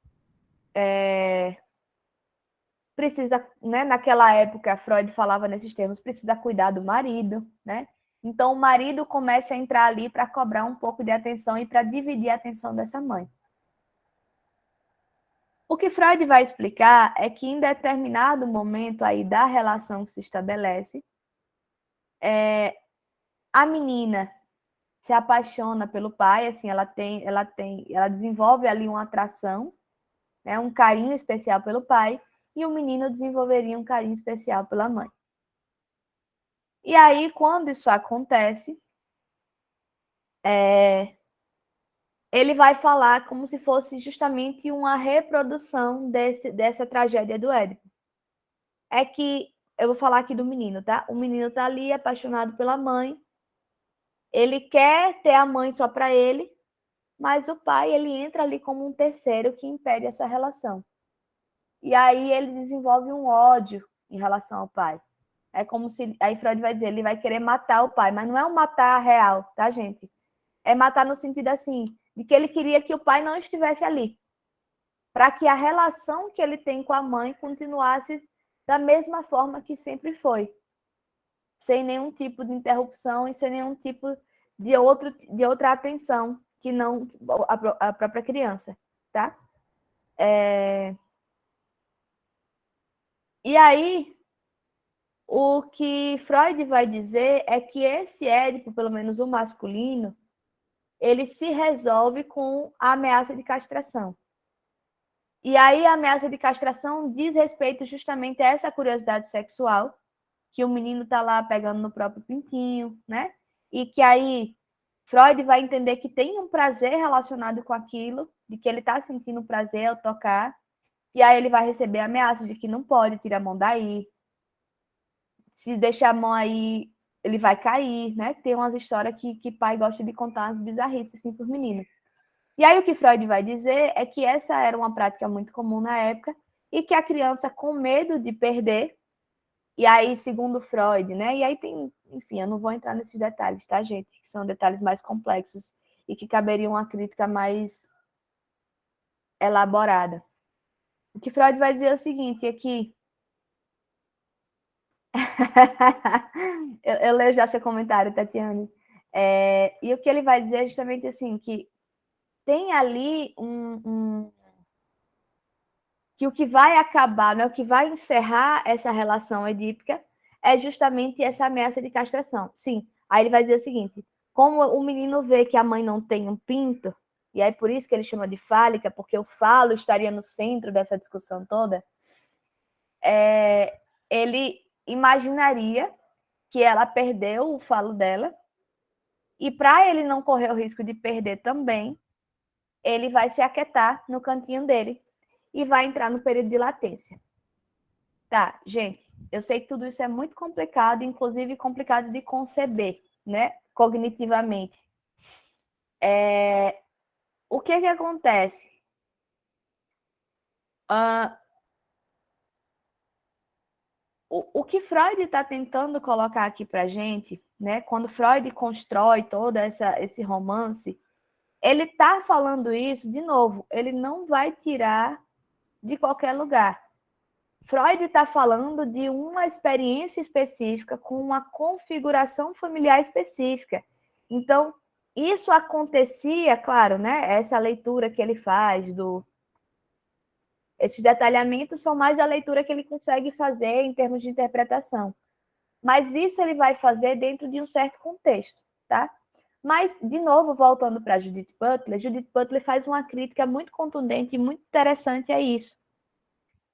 precisa, né, naquela época, Freud falava nesses termos, precisa cuidar do marido, né? Então, o marido começa a entrar ali para cobrar um pouco de atenção e para dividir a atenção dessa mãe. O que Freud vai explicar é que em determinado momento aí da relação que se estabelece, a menina se apaixona pelo pai, assim, ela desenvolve ali uma atração, né, um carinho especial pelo pai, e o menino desenvolveria um carinho especial pela mãe. E aí, quando isso acontece, ele vai falar como se fosse justamente uma reprodução dessa tragédia do Édipo. É que, eu vou falar aqui do menino, tá? O menino tá ali apaixonado pela mãe, ele quer ter a mãe só para ele, mas o pai, ele entra ali como um terceiro que impede essa relação. E aí ele desenvolve um ódio em relação ao pai. É como se, aí Freud vai dizer, ele vai querer matar o pai, mas não é um matar real, tá, gente? É matar no sentido assim, de que ele queria que o pai não estivesse ali, para que a relação que ele tem com a mãe continuasse da mesma forma que sempre foi, sem nenhum tipo de interrupção e sem nenhum tipo de outra atenção que não a própria criança, tá? E aí, o que Freud vai dizer é que esse Édipo, pelo menos o masculino, ele se resolve com a ameaça de castração. E aí a ameaça de castração diz respeito justamente a essa curiosidade sexual, que o menino tá lá pegando no próprio pintinho, né? E que aí Freud vai entender que tem um prazer relacionado com aquilo, de que ele tá sentindo prazer ao tocar, e aí ele vai receber a ameaça de que não pode, tira a mão daí. Se deixar a mão aí, ele vai cair, né? Tem umas histórias que pai gosta de contar umas bizarrices assim para os meninos. E aí o que Freud vai dizer é que essa era uma prática muito comum na época e que a criança, com medo de perder, e aí, segundo Freud, né? E aí tem, enfim, eu não vou entrar nesses detalhes, tá, gente? Que são detalhes mais complexos e que caberiam uma crítica mais elaborada. O que Freud vai dizer é o seguinte, é que eu leio já seu comentário, Tatiane. E o que ele vai dizer é justamente assim, que tem ali que o que vai acabar, né, o que vai encerrar essa relação edípica é justamente essa ameaça de castração. Sim, aí ele vai dizer o seguinte, como o menino vê que a mãe não tem um pinto, e aí por isso que ele chama de fálica, porque o falo estaria no centro dessa discussão toda, ele imaginaria que ela perdeu o falo dela, e para ele não correr o risco de perder também, ele vai se aquietar no cantinho dele e vai entrar no período de latência. Tá, gente, eu sei que tudo isso é muito complicado, inclusive complicado de conceber, né, cognitivamente. O que acontece? O que Freud está tentando colocar aqui para a gente, né, quando Freud constrói todo esse romance, ele está falando isso, de novo, ele não vai tirar de qualquer lugar. Freud está falando de uma experiência específica com uma configuração familiar específica. Então, isso acontecia, claro, né? Essa leitura que ele faz esses detalhamentos são mais a leitura que ele consegue fazer em termos de interpretação. Mas isso ele vai fazer dentro de um certo contexto, tá? Mas, de novo, voltando para Judith Butler faz uma crítica muito contundente e muito interessante a isso,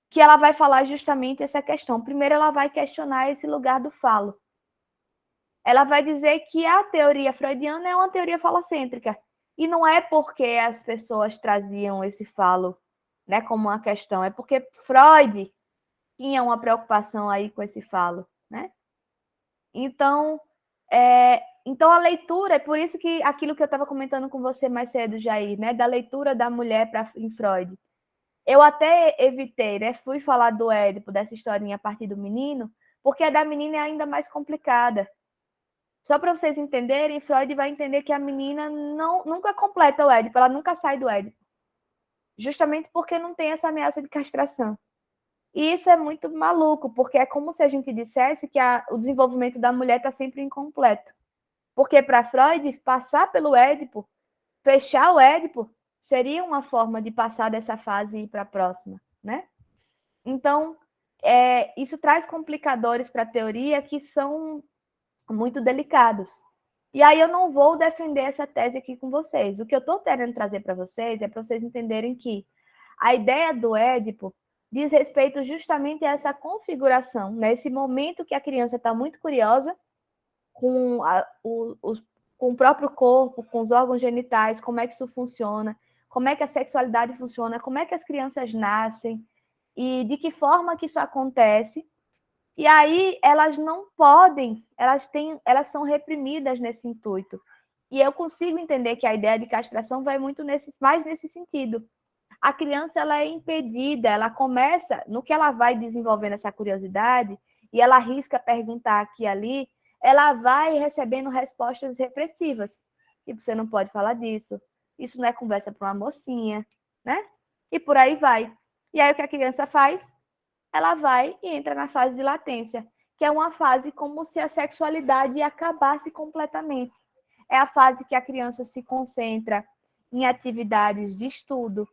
que ela vai falar justamente essa questão. Primeiro, ela vai questionar esse lugar do falo. Ela vai dizer que a teoria freudiana é uma teoria falocêntrica, e não é porque as pessoas traziam esse falo, né, como uma questão, é porque Freud tinha uma preocupação aí com esse falo, né? Então, então a leitura, é por isso que aquilo que eu estava comentando com você mais cedo, Jair, né, da leitura da mulher em Freud. Eu até evitei, né, fui falar do Édipo, dessa historinha a partir do menino, porque a da menina é ainda mais complicada. Só para vocês entenderem, Freud vai entender que a menina nunca completa o Édipo, ela nunca sai do Édipo. Justamente porque não tem essa ameaça de castração. E isso é muito maluco, porque é como se a gente dissesse que o desenvolvimento da mulher está sempre incompleto. Porque para Freud, passar pelo Édipo, fechar o Édipo, seria uma forma de passar dessa fase e ir para a próxima, né? Então, isso traz complicadores para a teoria que são muito delicados. E aí eu não vou defender essa tese aqui com vocês. O que eu estou querendo trazer para vocês é para vocês entenderem que a ideia do Édipo diz respeito justamente a essa configuração, nesse momento que a criança está muito curiosa com o próprio corpo, com os órgãos genitais, como é que isso funciona, como é que a sexualidade funciona, como é que as crianças nascem e de que forma que isso acontece. E aí elas não podem, elas são reprimidas nesse intuito. E eu consigo entender que a ideia de castração vai muito mais nesse sentido. A criança ela é impedida, ela começa, no que ela vai desenvolvendo essa curiosidade, e ela arrisca perguntar aqui e ali, ela vai recebendo respostas repressivas. Tipo, você não pode falar disso, isso não é conversa para uma mocinha, né? E por aí vai. E aí o que a criança faz? Ela vai e entra na fase de latência, que é uma fase como se a sexualidade acabasse completamente. É a fase que a criança se concentra em atividades de estudo,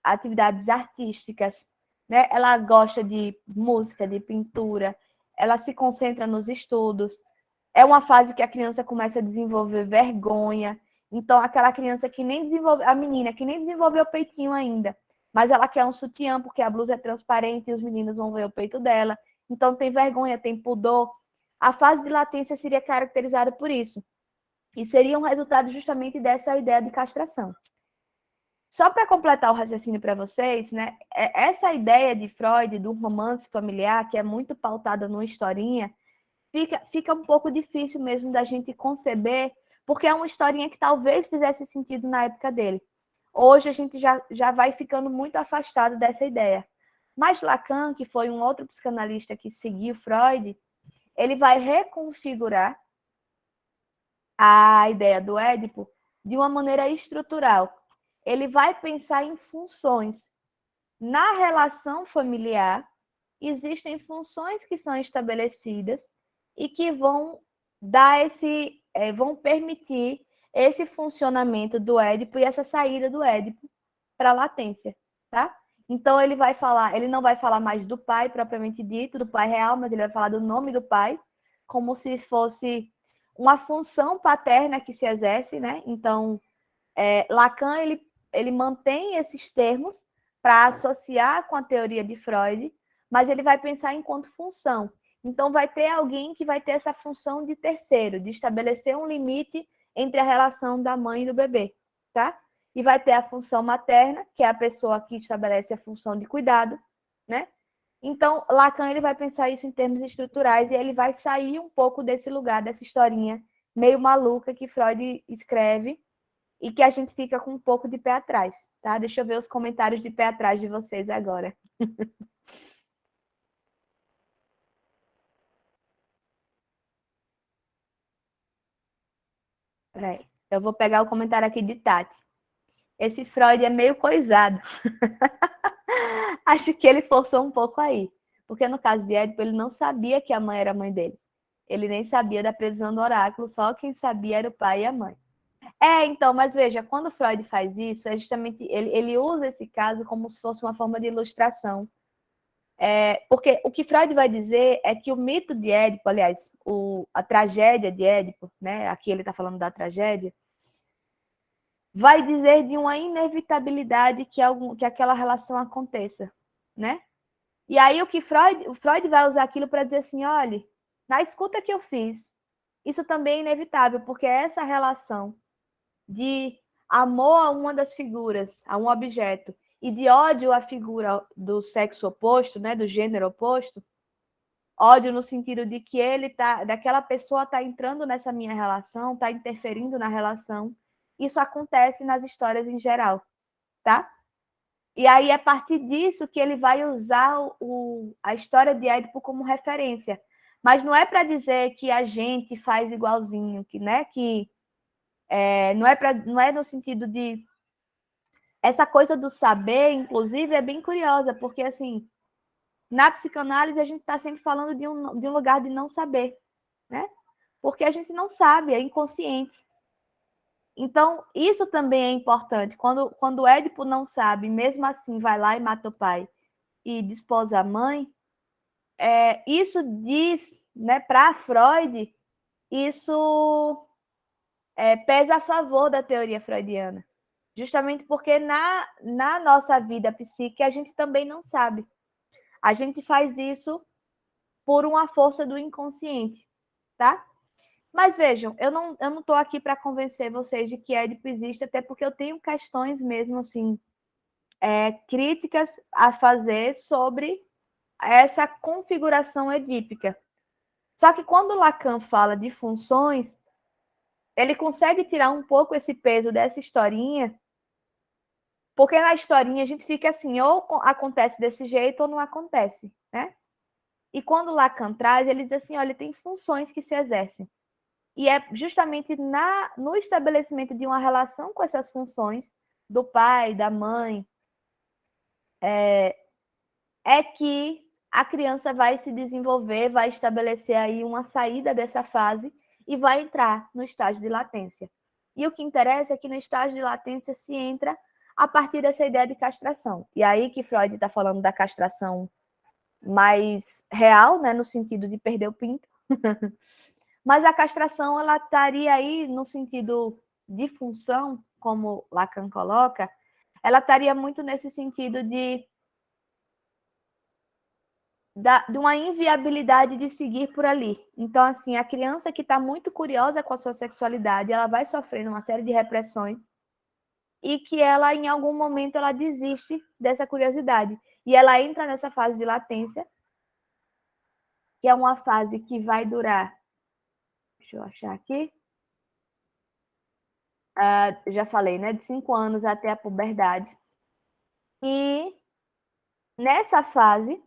atividades artísticas, né? Ela gosta de música, de pintura, ela se concentra nos estudos. É uma fase que a criança começa a desenvolver vergonha. Então, aquela criança que nem desenvolveu, a menina que nem desenvolveu o peitinho ainda, mas ela quer um sutiã porque a blusa é transparente e os meninos vão ver o peito dela. Então, tem vergonha, tem pudor. A fase de latência seria caracterizada por isso. E seria um resultado justamente dessa ideia de castração. Só para completar o raciocínio para vocês, né? Essa ideia de Freud, do romance familiar, que é muito pautada numa historinha, fica um pouco difícil mesmo da gente conceber, porque é uma historinha que talvez fizesse sentido na época dele. Hoje a gente já vai ficando muito afastado dessa ideia. Mas Lacan, que foi um outro psicanalista que seguiu Freud, ele vai reconfigurar a ideia do Édipo de uma maneira estrutural. Ele vai pensar em funções. Na relação familiar, existem funções que são estabelecidas e que vão vão permitir esse funcionamento do Édipo e essa saída do Édipo para a latência, tá? Então ele não vai falar mais do pai propriamente dito, do pai real, mas ele vai falar do nome do pai, como se fosse uma função paterna que se exerce, né? Então, Lacan ele mantém esses termos para associar com a teoria de Freud, mas ele vai pensar enquanto função. Então, vai ter alguém que vai ter essa função de terceiro, de estabelecer um limite entre a relação da mãe e do bebê, tá? E vai ter a função materna, que é a pessoa que estabelece a função de cuidado, né? Então, Lacan ele vai pensar isso em termos estruturais e ele vai sair um pouco desse lugar, dessa historinha meio maluca que Freud escreve e que a gente fica com um pouco de pé atrás, tá? Deixa eu ver os comentários de pé atrás de vocês agora. Peraí, eu vou pegar o comentário aqui de Tati. Esse Freud é meio coisado. Acho que ele forçou um pouco aí. Porque no caso de Édipo, ele não sabia que a mãe era a mãe dele. Ele nem sabia da previsão do oráculo, só quem sabia era o pai e a mãe. Então, mas veja, quando Freud faz isso, é justamente ele usa esse caso como se fosse uma forma de ilustração. Porque o que Freud vai dizer é que o mito de Édipo, aliás, a tragédia de Édipo, né? Aqui ele está falando da tragédia, vai dizer de uma inevitabilidade que aquela relação aconteça, né? E aí o Freud vai usar aquilo para dizer assim, olha, na escuta que eu fiz, isso também é inevitável, porque essa relação de amor a uma das figuras, a um objeto, e de ódio à figura do sexo oposto, né, do gênero oposto, ódio no sentido de que daquela pessoa está entrando nessa minha relação, está interferindo na relação. Isso acontece nas histórias em geral, tá? E aí, a partir disso, que ele vai usar a história de Édipo como referência. Mas não é para dizer que a gente faz igualzinho, né? Não é no sentido de... Essa coisa do saber, inclusive, é bem curiosa, porque, assim, na psicanálise, a gente está sempre falando de um lugar de não saber, né? Porque a gente não sabe, é inconsciente. Então, isso também é importante. Quando o Édipo não sabe, mesmo assim vai lá e mata o pai e desposa a mãe, isso diz, né, para Freud, isso pesa a favor da teoria freudiana. Justamente porque na nossa vida psíquica a gente também não sabe. A gente faz isso por uma força do inconsciente, tá? Mas vejam, eu não estou aqui para convencer vocês de que Édipo existe, até porque eu tenho questões mesmo assim, críticas a fazer sobre essa configuração edípica. Só que quando Lacan fala de funções, ele consegue tirar um pouco esse peso dessa historinha, porque na historinha a gente fica assim, ou acontece desse jeito ou não acontece, né? E quando Lacan traz, ele diz assim, olha, tem funções que se exercem. E é justamente no estabelecimento de uma relação com essas funções, do pai, da mãe, que a criança vai se desenvolver, vai estabelecer aí uma saída dessa fase e vai entrar no estágio de latência. E o que interessa é que no estágio de latência se entra a partir dessa ideia de castração. E aí que Freud está falando da castração mais real, né, no sentido de perder o pinto. Mas a castração, ela estaria aí no sentido de função, como Lacan coloca, ela estaria muito nesse sentido de uma inviabilidade de seguir por ali. Então, assim, a criança que está muito curiosa com a sua sexualidade, ela vai sofrendo uma série de repressões e que ela, em algum momento, ela desiste dessa curiosidade. E ela entra nessa fase de latência, que é uma fase que vai durar... Deixa eu achar aqui. Já falei, né? De 5 anos até a puberdade. E nessa fase,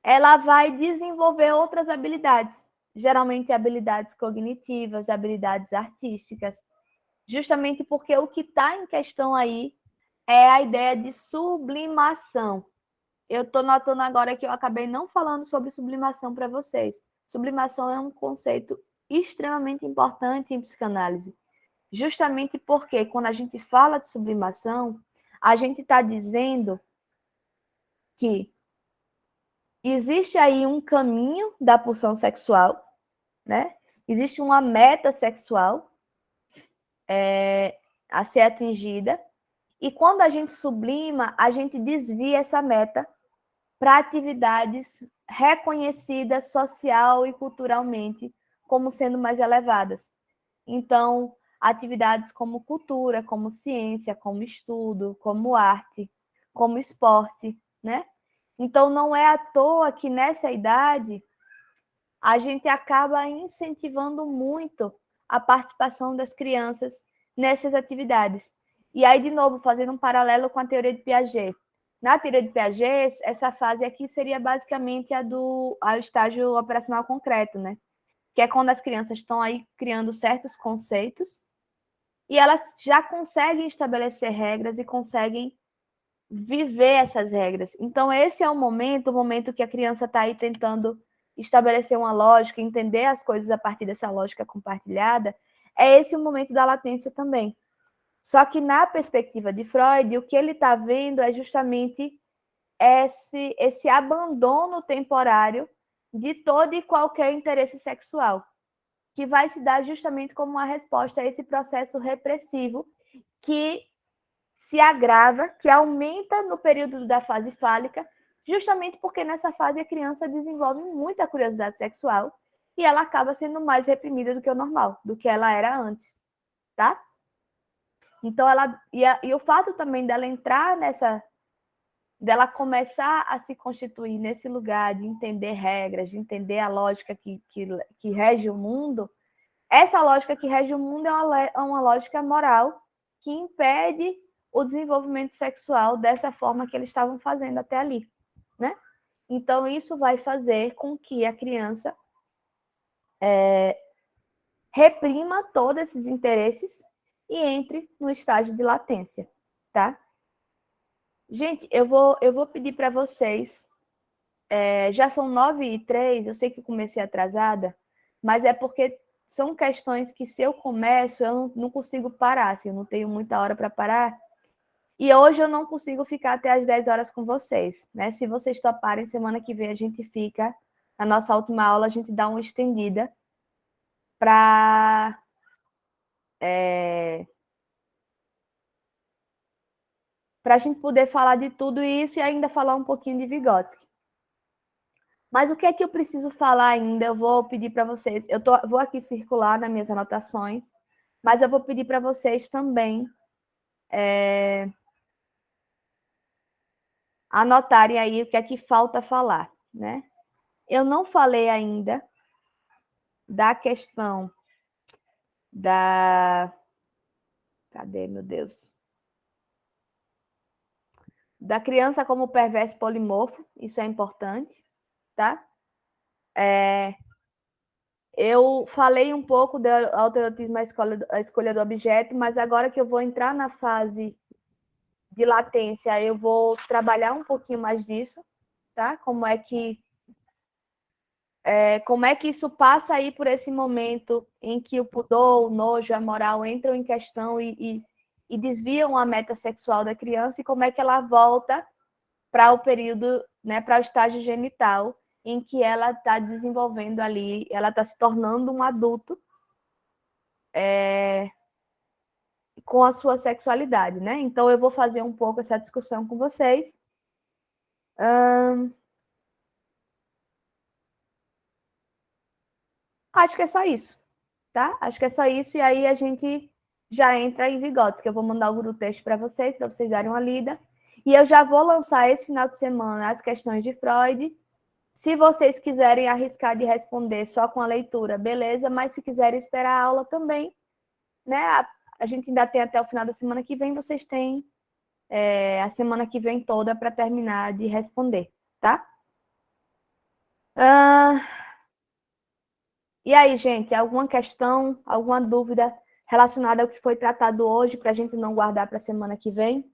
ela vai desenvolver outras habilidades, geralmente habilidades cognitivas, habilidades artísticas, justamente porque o que está em questão aí é a ideia de sublimação. Eu estou notando agora que eu acabei não falando sobre sublimação para vocês. Sublimação é um conceito extremamente importante em psicanálise, justamente porque quando a gente fala de sublimação, a gente está dizendo que existe aí um caminho da pulsão sexual, né? Existe uma meta sexual a ser atingida, e quando a gente sublima, a gente desvia essa meta para atividades reconhecidas social e culturalmente como sendo mais elevadas. Então, atividades como cultura, como ciência, como estudo, como arte, como esporte, né? Então, não é à toa que nessa idade a gente acaba incentivando muito a participação das crianças nessas atividades. E aí, de novo, fazendo um paralelo com a teoria de Piaget. Na teoria de Piaget, essa fase aqui seria basicamente ao estágio operacional concreto, né? Que é quando as crianças estão aí criando certos conceitos e elas já conseguem estabelecer regras e conseguem viver essas regras. Então, esse é o momento que a criança está aí tentando estabelecer uma lógica, entender as coisas a partir dessa lógica compartilhada, é esse o momento da latência também. Só que na perspectiva de Freud, o que ele está vendo é justamente esse abandono temporário de todo e qualquer interesse sexual, que vai se dar justamente como uma resposta a esse processo repressivo que se agrava, que aumenta no período da fase fálica, justamente porque nessa fase a criança desenvolve muita curiosidade sexual e ela acaba sendo mais reprimida do que o normal, do que ela era antes, tá? Então, e o fato também dela entrar dela começar a se constituir nesse lugar de entender regras, de entender a lógica que rege o mundo, essa lógica que rege o mundo é uma lógica moral que impede o desenvolvimento sexual dessa forma que eles estavam fazendo até ali, né? Então, isso vai fazer com que a criança reprima todos esses interesses e entre no estágio de latência, tá? Gente, eu vou pedir para vocês, já são 9h03, eu sei que comecei atrasada, mas é porque são questões que, se eu começo, eu não consigo parar, assim, eu não tenho muita hora para parar. E hoje eu não consigo ficar até as 10 horas com vocês, né? Se vocês toparem, semana que vem a gente fica, na nossa última aula, a gente dá uma estendida para para a gente poder falar de tudo isso e ainda falar um pouquinho de Vygotsky. Mas o que é que eu preciso falar ainda? Eu vou pedir para vocês, vou aqui circular nas minhas anotações, mas eu vou pedir para vocês também anotarem aí o que é que falta falar, né? Eu não falei ainda da questão da... Cadê, meu Deus? Da criança como perverso polimorfo, isso é importante, tá? Eu falei um pouco do alternatismo à escolha do objeto, mas agora que eu vou entrar na fase de latência, eu vou trabalhar um pouquinho mais disso, tá? Como é que isso passa aí por esse momento em que o pudor, o nojo, a moral entram em questão e desviam a meta sexual da criança, e como é que ela volta para o período, né, para o estágio genital, em que ela está desenvolvendo ali, ela está se tornando um adulto com a sua sexualidade, né? Então eu vou fazer um pouco essa discussão com vocês. Acho que é só isso, tá? Acho que é só isso, e aí a gente já entra em Vygotsky, que eu vou mandar o grupo texto para vocês darem uma lida. E eu já vou lançar esse final de semana as questões de Freud. Se vocês quiserem arriscar de responder só com a leitura, beleza, mas se quiserem esperar a aula também, né? A gente ainda tem até o final da semana que vem, vocês têm a semana que vem toda para terminar de responder, tá? E aí, gente, alguma questão, alguma dúvida relacionada ao que foi tratado hoje, para a gente não guardar para a semana que vem?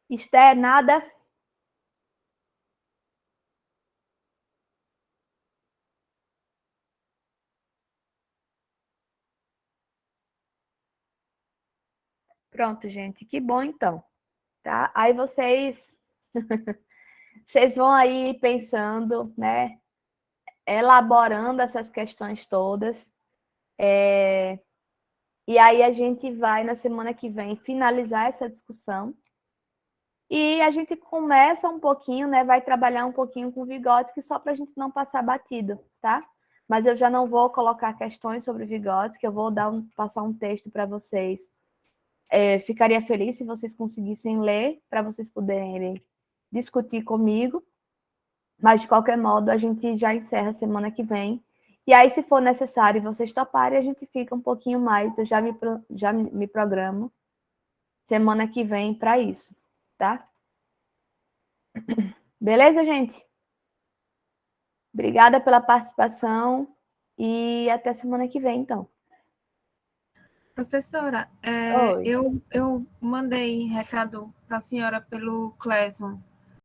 Esther, nada? Pronto, gente, que bom então, tá? Aí vocês vão aí pensando, né? Elaborando essas questões todas. E aí a gente vai, na semana que vem, finalizar essa discussão. E a gente começa um pouquinho, né? Vai trabalhar um pouquinho com Vygotsky, só para a gente não passar batido, tá? Mas eu já não vou colocar questões sobre Vygotsky, eu vou passar um texto para vocês. Ficaria feliz se vocês conseguissem ler, para vocês poderem discutir comigo. Mas, de qualquer modo, a gente já encerra semana que vem. E aí, se for necessário e vocês toparem, a gente fica um pouquinho mais. Eu já me programo semana que vem para isso, tá? Beleza, gente? Obrigada pela participação e até semana que vem, então. Professora, eu mandei recado para a senhora pelo Cleson.